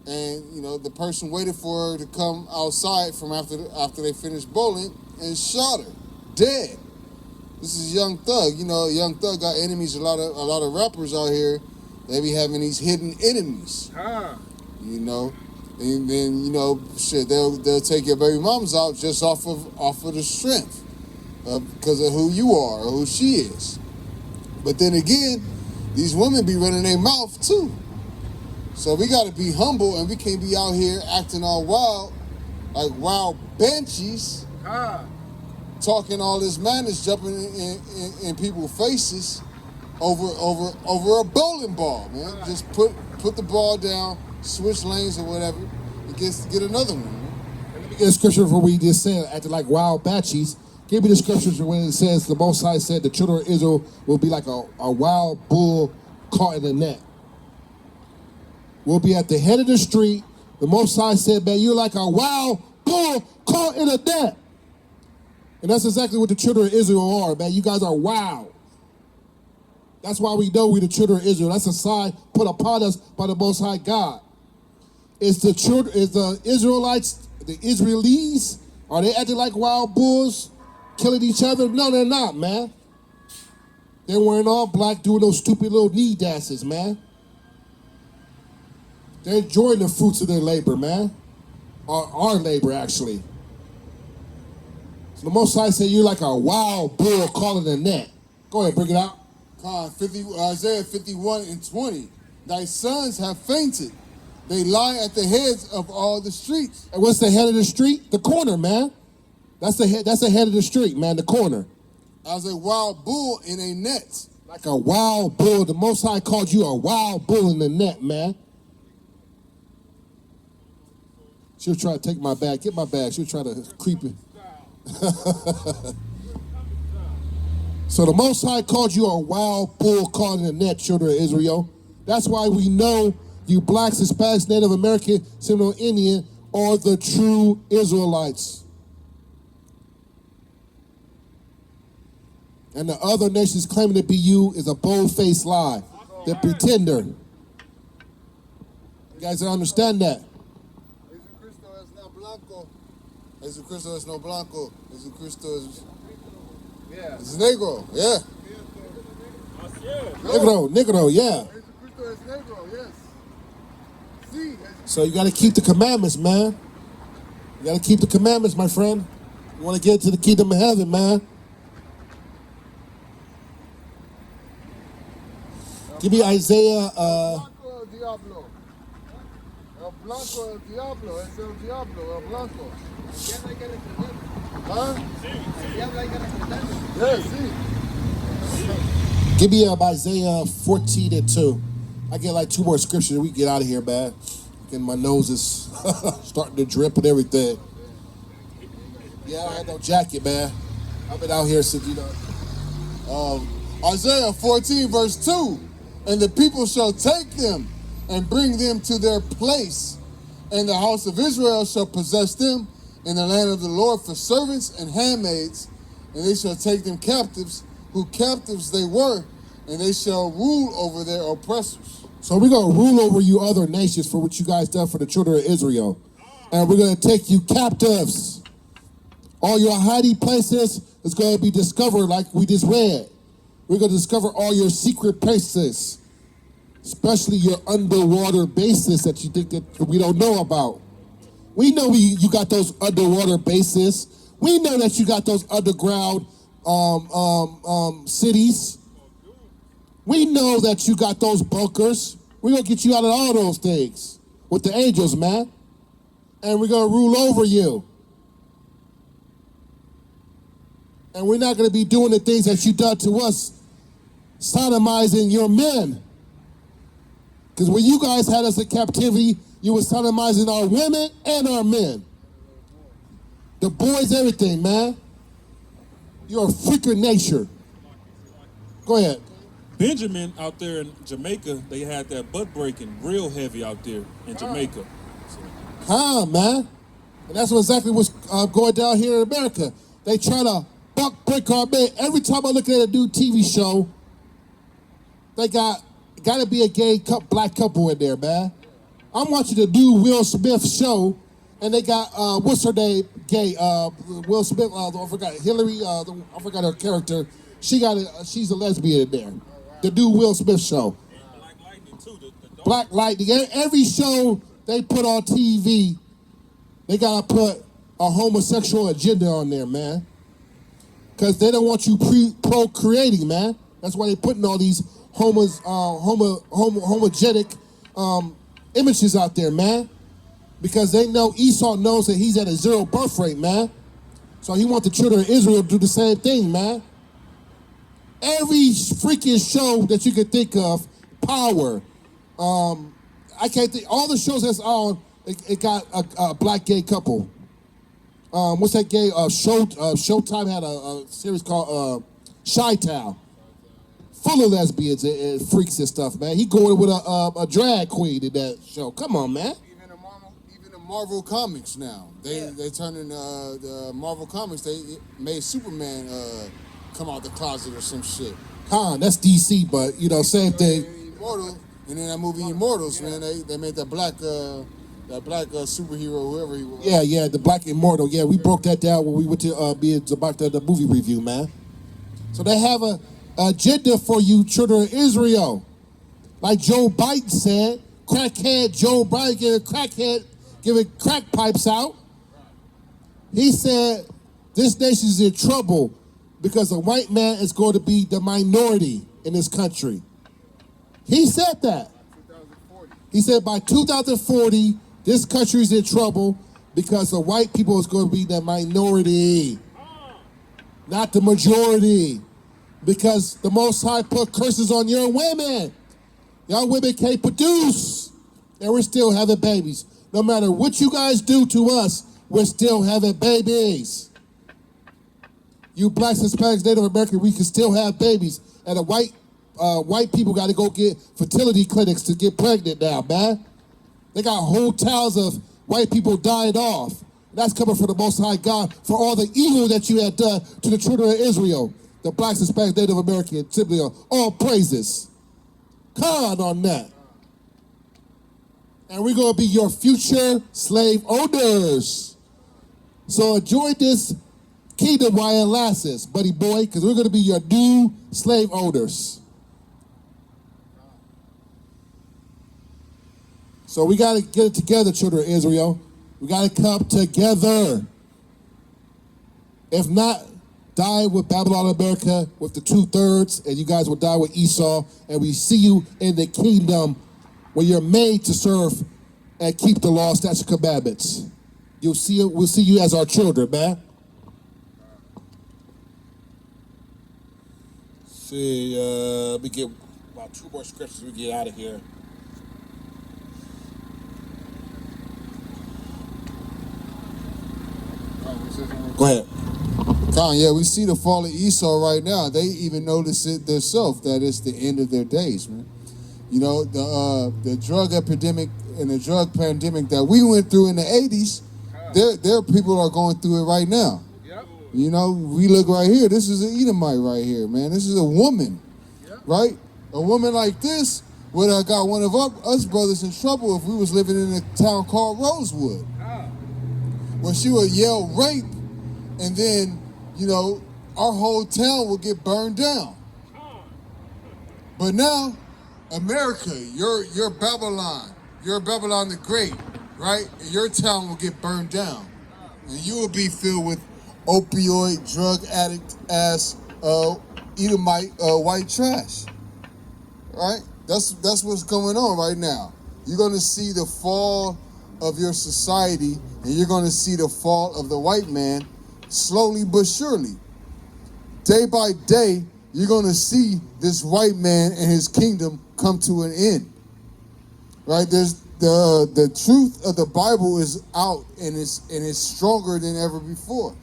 And, you know, the person waited for her to come outside from after they finished bowling and shot her dead. This is Young Thug. You know, Young Thug got enemies. A lot of rappers out here, they be having these hidden enemies. You know, and then, you know, shit, they'll take your baby moms out just off of the strength, because of who you are or who she is. But then again, these women be running their mouth too. So we got to be humble, and we can't be out here acting all wild, like wild banshees, talking all this madness, jumping in people's faces over a bowling ball, man. Just put the ball down, switch lanes or whatever, and get another one, man. Let me get a scripture for what you just said, acting like wild banshees. Give me the scriptures for when it says the Most High said the children of Israel will be like a wild bull caught in the net. We'll be at the head of the street. The Most High said, man, you're like a wild bull caught in a net. And that's exactly what the children of Israel are, man. You guys are wild. That's why we know we're the children of Israel. That's a sign put upon us by the Most High God. Is the Israelites, the Israelis, are they acting like wild bulls, killing each other? No, they're not, man. They're wearing all black, doing those stupid little knee dances, man. They're enjoying the fruits of their labor, man. Our labor, actually. So the Most High said you're like a wild bull calling a net. Go ahead, bring it out. Isaiah 51:20. Thy sons have fainted. They lie at the heads of all the streets. And what's the head of the street? The corner, man. That's the head of the street, man, the corner. As a wild bull in a net. Like a wild bull. The Most High called you a wild bull in the net, man. She'll try to take my bag. Get my bag. She'll try to creep it. So the Most High called you a wild bull caught in the net, children of Israel. That's why we know you blacks, Hispanics, Native American, Seminole Indian are the true Israelites. And the other nations claiming to be you is a bold-faced lie. The pretender. You guys understand that? Jesucristo es no blanco. Jesucristo es negro. Yeah. Negro, yeah. Jesucristo es negro, yes. Sí. So you got to keep the commandments, man. You got to keep the commandments, my friend. You want to get to the kingdom of heaven, man. Give me Isaiah. El blanco el diablo, es el diablo, el blanco. Huh? Yes, sí. Give me Isaiah 14:2. I get like 2 more scriptures and we get out of here, man. Again, my nose is starting to drip and everything. Yeah, I had no jacket, man. I've been out here since, Isaiah 14:2. And the people shall take them and bring them to their place, And the house of Israel shall possess them in the land of the Lord for servants and handmaids, and they shall take them captives, who captives they were, and they shall rule over their oppressors. So we're going to rule over you other nations for what you guys done for the children of Israel. And we're going to take you captives. All your hiding places is going to be discovered like we just read. We're going to discover all your secret places, especially your underwater bases that you think that we don't know about. We know you got those underwater bases. We know that you got those underground cities. We know that you got those bunkers. We're going to get you out of all those things with the angels, man. And we're going to rule over you. And we're not going to be doing the things that you done to us, sodomizing your men. Because when you guys had us in captivity, you were sodomizing our women and our men. The boys, everything, man. You're a freak of nature. Go ahead. Benjamin out there in Jamaica, they had that butt breaking real heavy out there in Jamaica. Calm, man. And that's exactly what's going down here in America. They try to buck break our man. Every time I look at a new TV show, they got to be a gay black couple in there, man. I'm watching the new Will Smith show, and they got what's her name? Gay Will Smith. I forgot Hillary. I forgot her character. She's a lesbian in there. The new Will Smith show. Black Lightning too. Black Lightning. Every show they put on TV, they gotta put a homosexual agenda on there, man. Cause they don't want you procreating, man. That's why they putting all these homogenic images out there, man. Because they know Esau knows that he's at a 0 birth rate, man. So he wants the children of Israel to do the same thing, man. Every freaking show that you could think of, Power. I can't think. All the shows that's on, it got a black gay couple. What's that gay? Showtime had a series called Chi-Town. Full of lesbians and freaks and stuff, man. He going with a drag queen in that show. Come on, man. Even the Marvel comics now. They turned in the Marvel comics. They made Superman come out the closet or some shit. That's DC, but same thing. Immortal, and then that movie Immortals, man. They made that black superhero, whoever he was. Yeah, the Black Immortal. Yeah, we broke that down when we went to be about the movie review, man. So they have a agenda for you, children of Israel. Like Joe Biden said, crackhead Joe Biden giving crack pipes out. He said this nation is in trouble because a white man is going to be the minority in this country. He said that. 2040. He said by 2040, this country is in trouble because the white people is going to be the minority, not the majority. Because the Most High put curses on your women. Y'all women can't produce, and we're still having babies. No matter what you guys do to us, we're still having babies. You blacks, Hispanics, Native Americans, we can still have babies. And the white people got to go get fertility clinics to get pregnant now, man. They got whole towns of white people dying off. That's coming from the Most High God for all the evil that you had done to the children of Israel. The blacks, Hispanics, Native Americans, simply all praises. Con on that. And we're going to be your future slave owners. So enjoy this kingdom while it lasts, buddy boy, because we're going to be your new slave owners. So we got to get it together, children of Israel. We got to come together. If not, die with Babylon America with the 2/3, and you guys will die with Esau, and we see you in the kingdom where you're made to serve and keep the law, statutes, and commandments. We'll see you as our children, man. See, let me get about 2 more scriptures, we get out of here. Go ahead. Con, yeah, we see the fall of Esau right now. They even notice it themselves that it's the end of their days, man. You know, the drug epidemic and the drug pandemic that we went through in the 80s, their people are going through it right now. Yep. You know, we look right here. This is an Edomite right here, man. This is a woman, right? A woman like this would have got one of us brothers in trouble if we was living in a town called Rosewood, where she would yell rape, and then, you know, our whole town would get burned down. But now, America, you're Babylon. You're Babylon the Great, right? And your town will get burned down. And you will be filled with opioid, drug addict ass, Edomite, white trash. Right? That's what's going on right now. You're going to see the fall of your society, and you're going to see the fall of the white man slowly but surely. Day by day, you're going to see this white man and his kingdom come to an end. Right? There's the truth of the Bible is out, and it's stronger than ever before.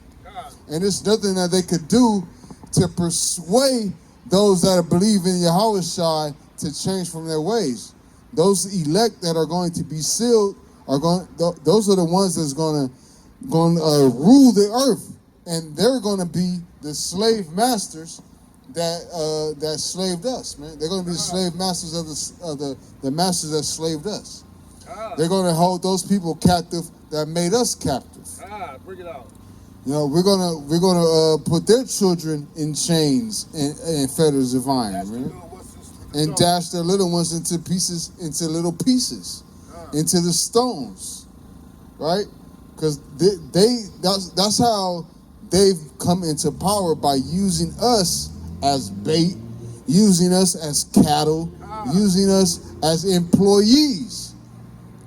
And there's nothing that they could do to persuade those that believe in Yahushua to change from their ways. Those elect that are going to be sealed those are the ones that's going to rule the earth, and they're going to be the slave masters that slaved us, man. They're going to be the slave masters of the masters that slaved us. They're going to hold those people captive that made us captive. Bring it out. You know, we're gonna put their children in chains and fetters of iron, man, and dash their little ones into little pieces, into the stones, right? Because that's how they've come into power, by using us as bait, using us as cattle, using us as employees,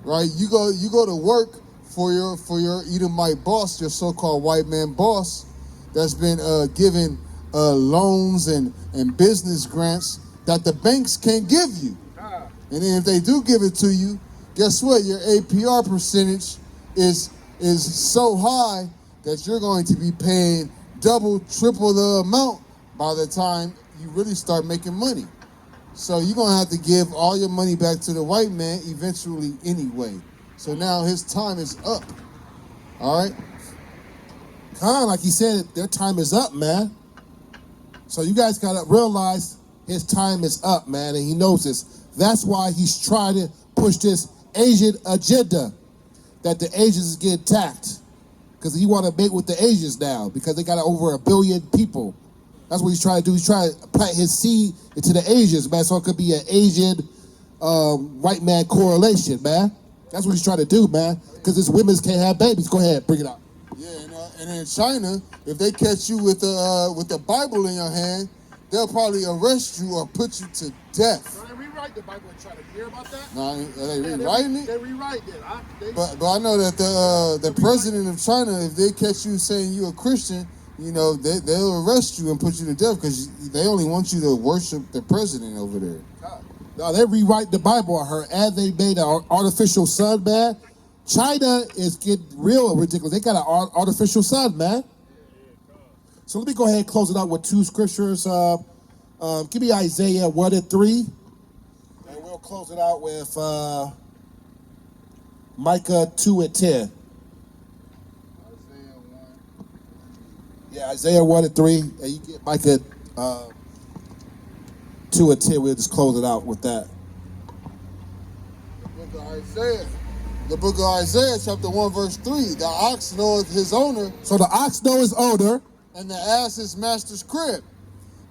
right? You go to work for your Edomite boss, your so-called white man boss, that's been given loans and business grants that the banks can't give you. And then if they do give it to you, guess what? Your APR percentage is so high that you're going to be paying double, triple the amount by the time you really start making money. So you're going to have to give all your money back to the white man eventually anyway. So now his time is up. All right? Like he said, their time is up, man. So you guys got to realize his time is up, man, and he knows this. That's why he's trying to push this Asian agenda, that the Asians get attacked. Because he want to mate with the Asians now, because they got over 1 billion people. That's what he's trying to do. He's trying to plant his seed into the Asians, man, so it could be an Asian white man correlation, man. That's what he's trying to do, man, because his women can't have babies. Go ahead, bring it out. Yeah, and in China, if they catch you with the Bible in your hand, they'll probably arrest you or put you to death. So they rewrite the Bible and try to hear about that? No, are they rewriting it? They rewrite it. But I know that the president of China, if they catch you saying you're a Christian, you know, they'll arrest you and put you to death, because they only want you to worship the president over there. No, they rewrite the Bible on her, and they made an artificial sun, man. China is getting real ridiculous. They got an artificial sun, man. So let me go ahead and close it out with 2 scriptures. Give me Isaiah 1 and 3. And we'll close it out with Micah 2 and 10. Yeah, Isaiah 1 and 3. And you get Micah 2 and 10. We'll just close it out with that. The book of Isaiah, chapter 1, verse 3. The ox knoweth his owner. So the ox knoweth his owner. And the ass his master's crib.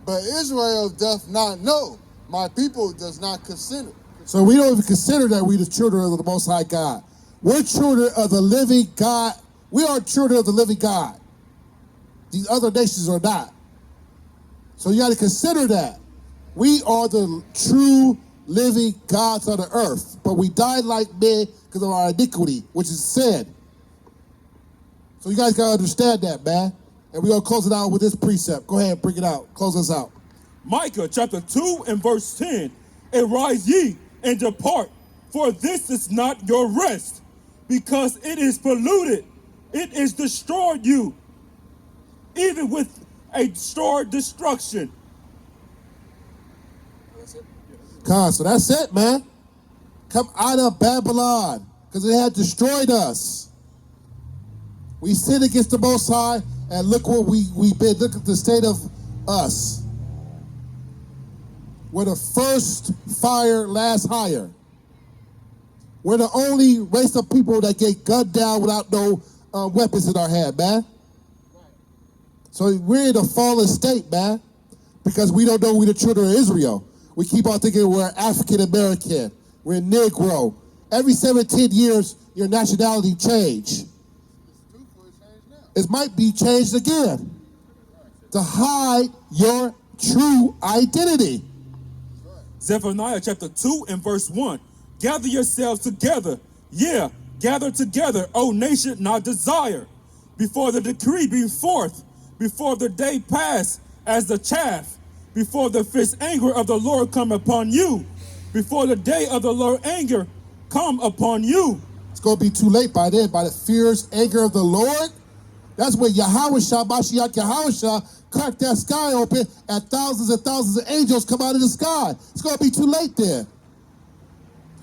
But Israel doth not know. My people does not consider. So we don't even consider that we the children of the Most High God. We're children of the living God. We are children of the living God. These other nations are not. So you got to consider that. We are the true living gods of the earth. But we died like men because of our iniquity, which is sin. So you guys got to understand that, man. And we're going to close it out with this precept. Go ahead, bring it out. Close us out. Micah chapter 2 and verse 10. Arise ye and depart, for this is not your rest, because it is polluted. It is destroyed you, even with a sore destruction. So that's it, man. come out of Babylon, because it had destroyed us. We sinned against the Most High, and look what we've been. Look at the state of us. We're the first fire, last hire. We're the only race of people that get gunned down without no weapons in our hand, man. So we're in a fallen state, man, because we don't know we're the children of Israel. We keep on thinking we're African American, we're Negro. Every 17 years, your nationality change. It might be changed again to hide your true identity. Zephaniah chapter 2 and verse 1. Gather yourselves together. Yeah, gather together, O nation, not desire. Before the decree be forth, before the day pass as the chaff, before the fierce anger of the Lord come upon you, before the day of the Lord anger come upon you. It's going to be too late by then, by the fierce anger of the Lord. That's when Yahushua, Mashiach Yahushua, cracked that sky open and thousands of angels come out of the sky. It's going to be too late then.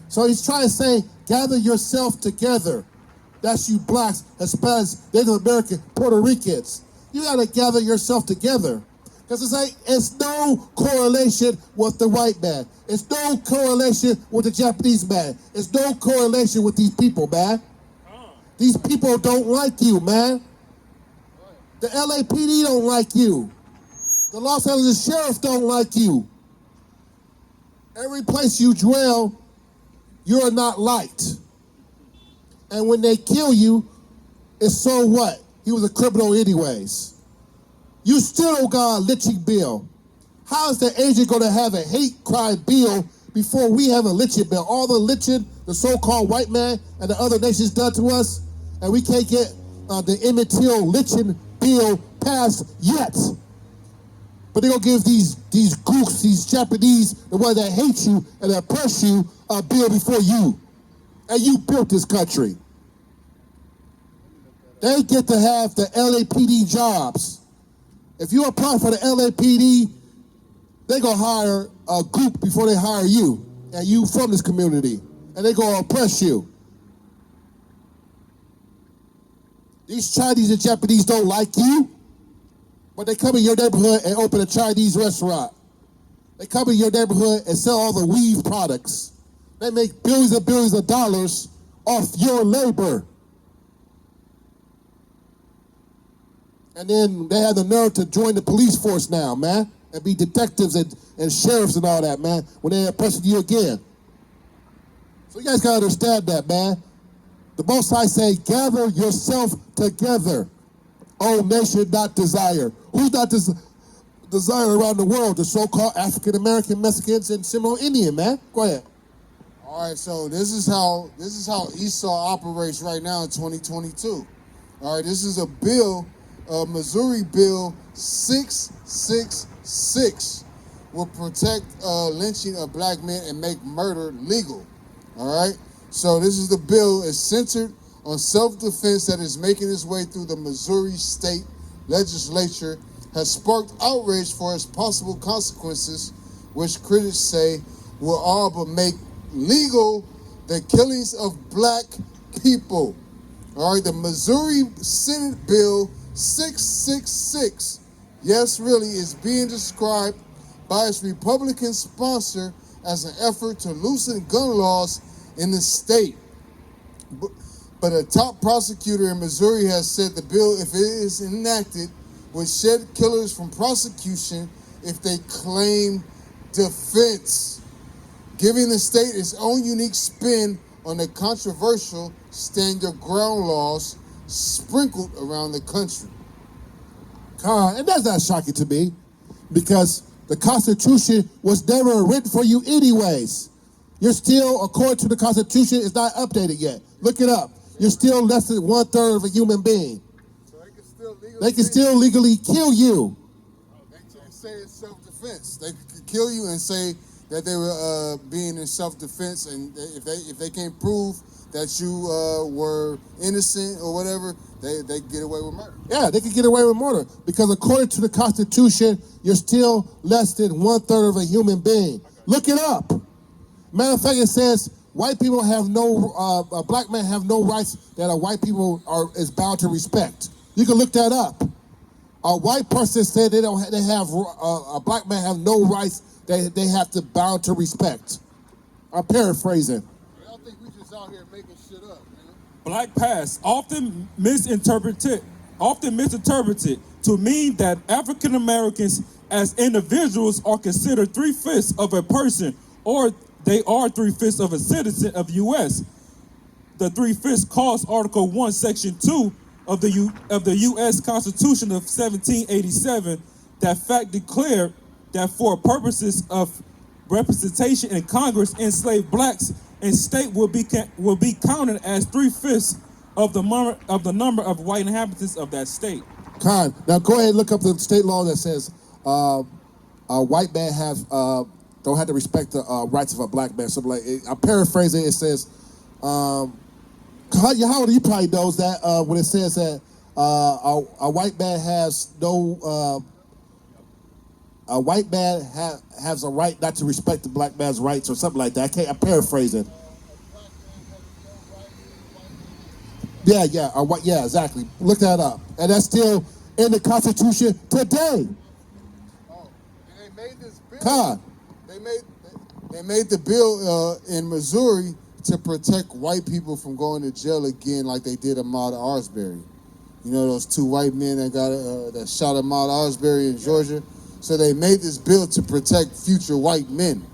So he's trying to say, gather yourself together. That's you blacks, Hispanics, Native American, Puerto Ricans. You got to gather yourself together. Because it's no correlation with the white man. It's no correlation with the Japanese man. It's no correlation with these people, man. These people don't like you, man. The LAPD don't like you. The Los Angeles Sheriff don't like you. Every place you dwell, you're not liked. And when they kill you, it's so what? He was a criminal anyways. You still don't got a lynching bill. How is the agent going to have a hate crime bill before we have a lynching bill? All the lynching the so-called white man and the other nations done to us, and we can't get the Emmett Till lynching bill passed yet. But they're going to give these gooks, these Japanese, the ones that hate you and oppress you, a bill before you. And you built this country. They get to have the LAPD jobs. If you apply for the LAPD, they're going to hire a group before they hire you. And you from this community. And they're going to oppress you. These Chinese and Japanese don't like you, but they come in your neighborhood and open a Chinese restaurant. They come in your neighborhood and sell all the weave products. They make billions and billions of dollars off your labor. And then they have the nerve to join the police force now, man, and be detectives and sheriffs and all that, man, when they're oppressing you again. So you guys gotta understand that, man. The Most High say, gather yourself together. Oh, nation, not desire. Who's not desire around the world? The so-called African-American, Mexicans, and Seminole Indian, man. Go ahead. All right, so this is how Esau operates right now in 2022. All right, this is a bill, Missouri Bill 666, will protect lynching of black men and make murder legal. All right, so this is the bill. It's centered on self-defense that is making its way through the Missouri state legislature, has sparked outrage for its possible consequences, which critics say will all but make legal the killings of black people. All right, the Missouri Senate Bill 666, yes, really, is being described by its Republican sponsor as an effort to loosen gun laws in the state. But a top prosecutor in Missouri has said the bill, if it is enacted, would shed killers from prosecution if they claim defense, giving the state its own unique spin on the controversial stand your ground laws sprinkled around the country. And that's not shocking to me, because the Constitution was never written for you anyways. You're still, according to the Constitution, it's not updated yet. Look it up. You're still less than 1/3 of a human being. So they They can still legally kill you. They can say it's self-defense. They could kill you and say that they were being in self-defense, and if they can't prove that you were innocent or whatever, they get away with murder. Yeah, they can get away with murder, because according to the Constitution, you're still less than 1/3 of a human being. Look it up. Matter of fact, it says white people have no, black men have no rights that a white people is bound to respect. You can look that up. A white person said a black man have no rights that they have to bound to respect. I'm paraphrasing. Y'all think we just out here making shit up, man? Black past often misinterpreted to mean that African Americans as individuals are considered 3/5 of a person, or they are 3/5 of a citizen of the U.S. The 3/5 Clause Article 1, Section 2 of the U.S. Constitution of 1787, that fact declared that for purposes of representation in Congress, enslaved blacks in state will be counted as 3/5 of the number of white inhabitants of that state. Con, now go ahead and look up the state law that says a white man don't have to respect the rights of a black man. Something like I'm paraphrasing. It says, Howard, you probably knows that when it says that a white man has no. A white man has a right not to respect the black man's rights or something like that. I'm paraphrasing. Yeah, exactly. Look that up. And that's still in the Constitution today. Oh, and they made this bill. God. They made the bill in Missouri to protect white people from going to jail again, like they did Ahmaud Arbery. You know those two white men that shot Ahmaud Arbery in Georgia. So they made this bill to protect future white men,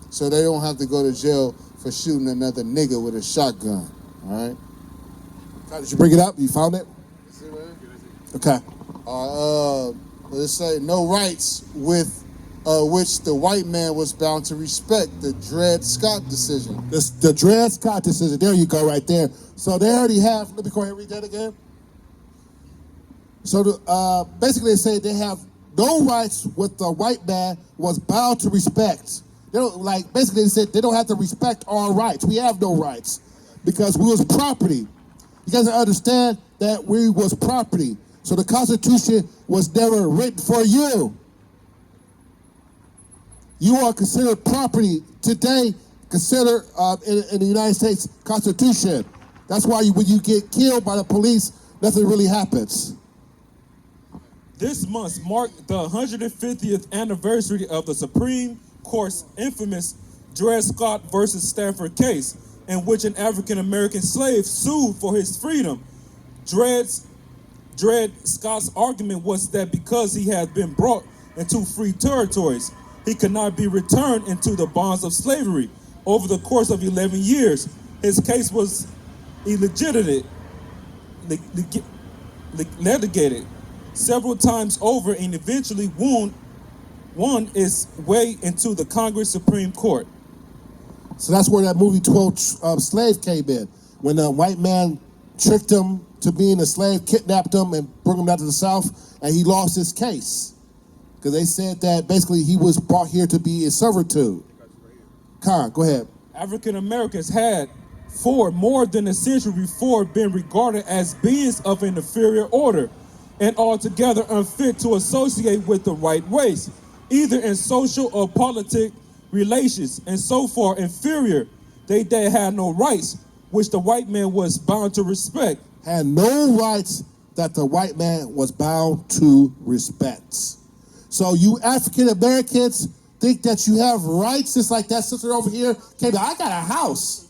so they don't have to go to jail for shooting another nigga with a shotgun. All right. Did you bring it up? You found it? Okay. Let's say no rights with which the white man was bound to respect, the Dred Scott decision. The Dred Scott decision. There you go, right there. So they already have. Let me go ahead and read that again. So basically, they say they have no rights what the white man was bound to respect. They don't basically they said they don't have to respect our rights. We have no rights because we was property. You guys understand that we was property. So the Constitution was never written for you. You are considered property today, considered in the United States Constitution. That's why when you get killed by the police, nothing really happens. This month marked the 150th anniversary of the Supreme Court's infamous Dred Scott versus Stanford case, in which an African-American slave sued for his freedom. Dred Scott's argument was that because he had been brought into free territories, he could not be returned into the bonds of slavery. Over the course of 11 years, his case was litigated several times over and eventually won its way into the Congress Supreme Court. So that's where that movie 12 Slaves came in. When the white man tricked him to being a slave, kidnapped him, and brought him down to the South, and he lost his case. Because they said that basically he was brought here to be in servitude. Khan, go ahead. African Americans had, for more than a century before, been regarded as beings of an inferior order and altogether unfit to associate with the white race, either in social or politic relations, and so far inferior, they had no rights, which the white man was bound to respect. Had no rights that the white man was bound to respect. So you African Americans think that you have rights, just like that sister over here came. I got a house.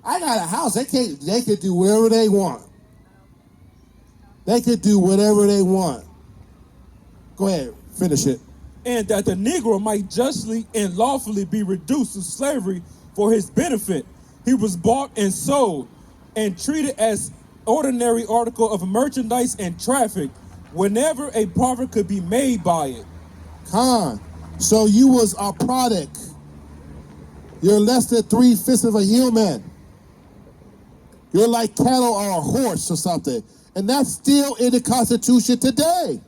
They can do whatever they want. They could do whatever they want. Go ahead, finish it. And that the Negro might justly and lawfully be reduced to slavery for his benefit. He was bought and sold and treated as ordinary article of merchandise and traffic whenever a profit could be made by it. Con, so you was a product. You're less than 3/5 of a human. You're like cattle or a horse or something. And that's still in the Constitution today.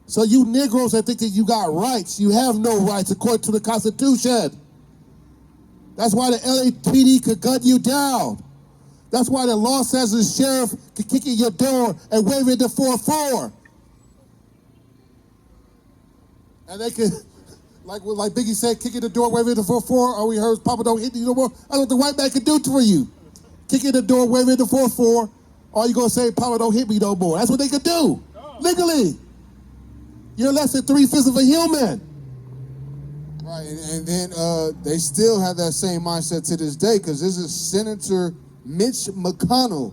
So you Negroes that think that you got rights, you have no rights according to the Constitution. That's why the LAPD could gun you down. That's why the law says the sheriff could kick in your door and wave it to 4-4. And they could, Like Biggie said, kick in the door, wave in the 4-4. All we heard was Papa don't hit you no more. That's what the white man can do for you. Kick in the door, wave in the 4-4. All you gonna say, Papa don't hit me no more. That's what they could do. Legally. You're less than 3/5 of a human. Right, and then they still have that same mindset to this day, because this is Senator Mitch McConnell,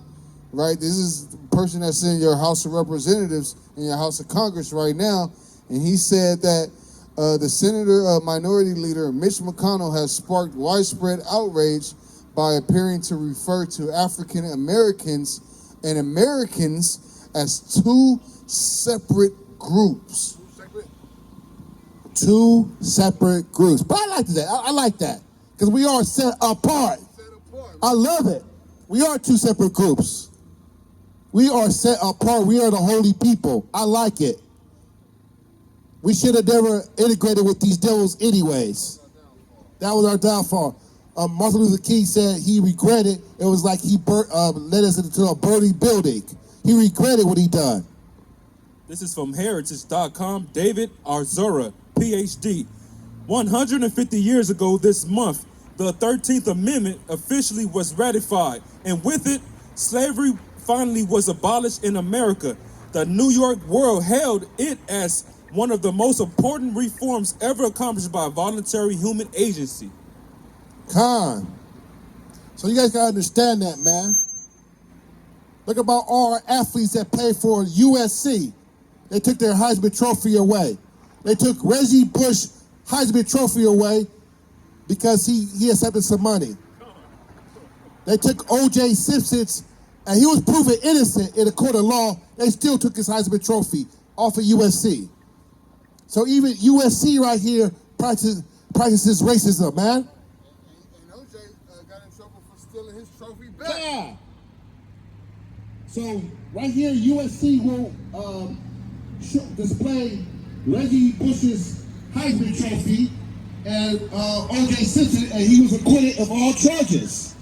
right? This is the person that's in your House of Representatives and your House of Congress right now, and he said that the Senator Minority Leader Mitch McConnell has sparked widespread outrage by appearing to refer to African Americans and Americans as two separate groups. Two separate groups. But I like that. I like that. Because we are set apart. I love it. We are two separate groups. We are set apart. We are the holy people. I like it. We should have never integrated with these devils anyways. That was our downfall. Martin Luther King said he regretted. It was like he led us into a burning building. He regretted what he done. This is from Heritage.com. David Arzura, PhD. 150 years ago this month, the 13th Amendment officially was ratified, and with it, slavery finally was abolished in America. The New York World hailed it as one of the most important reforms ever accomplished by a voluntary human agency. So you guys gotta understand that, man. Look about all our athletes that pay for USC. They took their Heisman Trophy away. They took Reggie Bush Heisman Trophy away because he accepted some money. They took O.J. Simpson's, and he was proven innocent in a court of law. They still took his Heisman Trophy off of USC. So even USC right here practices racism, man. And O.J. got in trouble for stealing his trophy back. Yeah. So right here, USC will display Reggie Bush's Heisman Trophy and O.J. Simpson, and he was acquitted of all charges.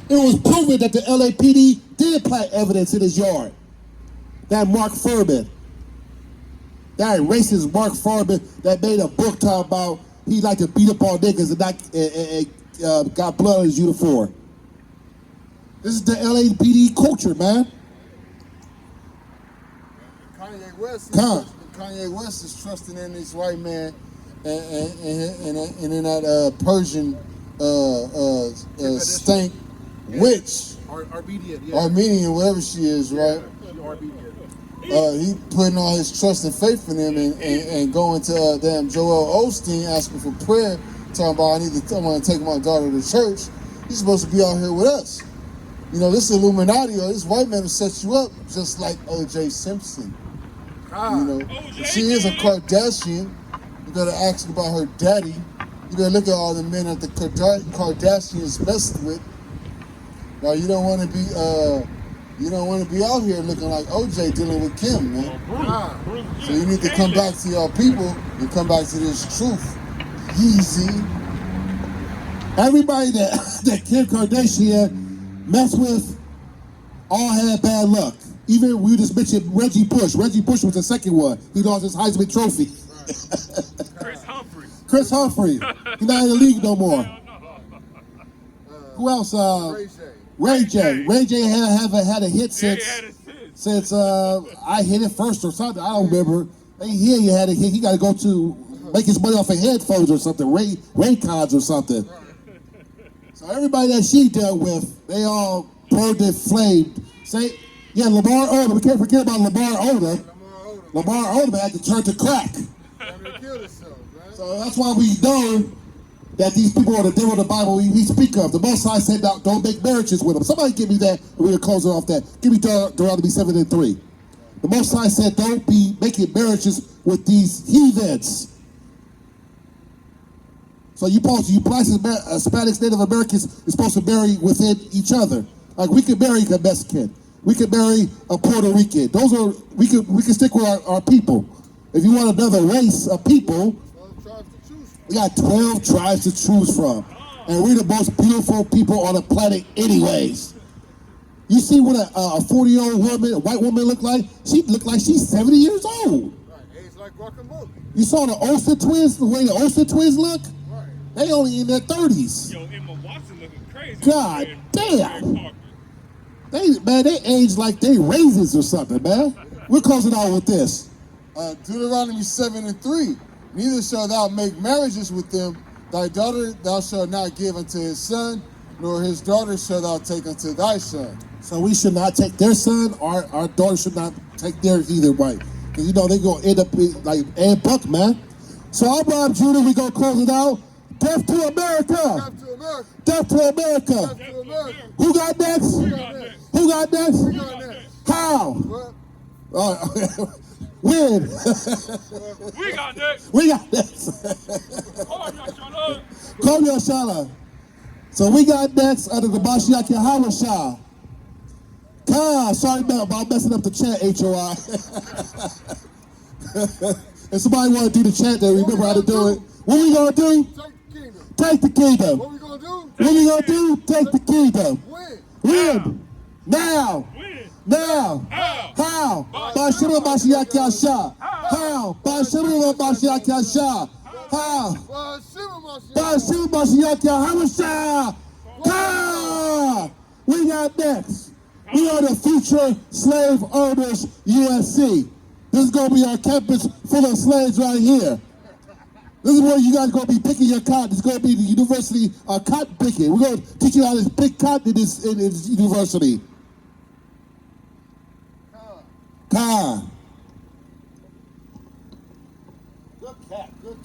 It was proven that the LAPD did plant evidence in his yard. That Mark Furman, that racist Mark Furman that made a book talking about he liked to beat up on niggas and got blood on his uniform. This is the LAPD culture, man. Kanye West is trusting in this white man and in that Persian stank witch, Armenian, whatever she is, right? He putting all his trust and faith in him and going to damn Joel Osteen asking for prayer, talking about I want to take my daughter to church. He's supposed to be out here with us. You know, this Illuminati or this white man will set you up just like O.J. Simpson. You know, if she is a Kardashian, you gotta ask about her daddy. You gotta look at all the men that the Kardashians messed with. Now you don't want to be out here looking like OJ dealing with Kim, man. So you need to come back to your people and come back to this truth. Yeezy. Everybody that Kim Kardashian messed with all had bad luck. Even we just mentioned Reggie Bush. Reggie Bush was the second one. He lost his Heisman Trophy. Chris Humphrey. He's not in the league no more. Who else? Ray J. Ray J haven't had a hit since I hit it first or something. I don't remember. He had a hit. He got to go to make his money off of headphones or something, Raycons or something. So everybody that she dealt with, they all burned and flamed. Yeah, Lamar Odom. We can't forget about Lamar Odom. Lamar Odom had to turn to crack. So that's why we know that these people are the devil of the Bible we speak of. The Most High said, don't make marriages with them. Somebody give me that, and we're going to close it off that. Give me Deuteronomy 7:3. The Most High said, don't be making marriages with these heathens. So you Blacks, Hispanics, Native Americans are supposed to marry within each other. Like we could marry a Mexican. We could marry a Puerto Rican. We can stick with our people. If you want another race of people, we got 12 tribes to choose from. And we're the most beautiful people on the planet anyways. You see what a 40-year-old woman, a white woman look like? She look like she's 70 years old. Right, age like Guacamole. You saw the Olsen twins, the way the Olsen twins look? Right. They only in their 30s. Yo, Emma Watson looking crazy. God And damn. Parker. They age like they raisins or something, man. We're closing out with this. Deuteronomy 7:3. Neither shalt thou make marriages with them. Thy daughter thou shalt not give unto his son, nor his daughter shalt thou take unto thy son. So we should not take their son, or our daughter should not take theirs either way. Because you know they gonna end up like Ed Buck, man. So I'm Rob Judah, we gonna close it out. Death to America! Death to America. Death to America! Death to America. Who got next? We got next. Who got next? We got next. How? What? When? We got next. We got next. Oh, y'all shut up. Call your Shala. So we got next under the Mashiach Yahawashah. Sorry about messing up the chant, HOI. If somebody want to do the chant, then remember how to do it. What we gonna do? Take the kingdom. Take the kingdom. What we gonna do? What we gonna do? Take the kingdom. Win. When? Now. Win. Now. How? By Shema Mashiach Yahshua. How? By Shema Mashiach Yahshua. How? By Shema Mashiach Yahshua. How? We got next. We are the Future Slave Owners USC. This is gonna be our campus full of slaves right here. This is where you guys gonna be picking your cotton. It's gonna be the university cotton picking. We're gonna teach you how to pick cotton in this university. Good cat. Good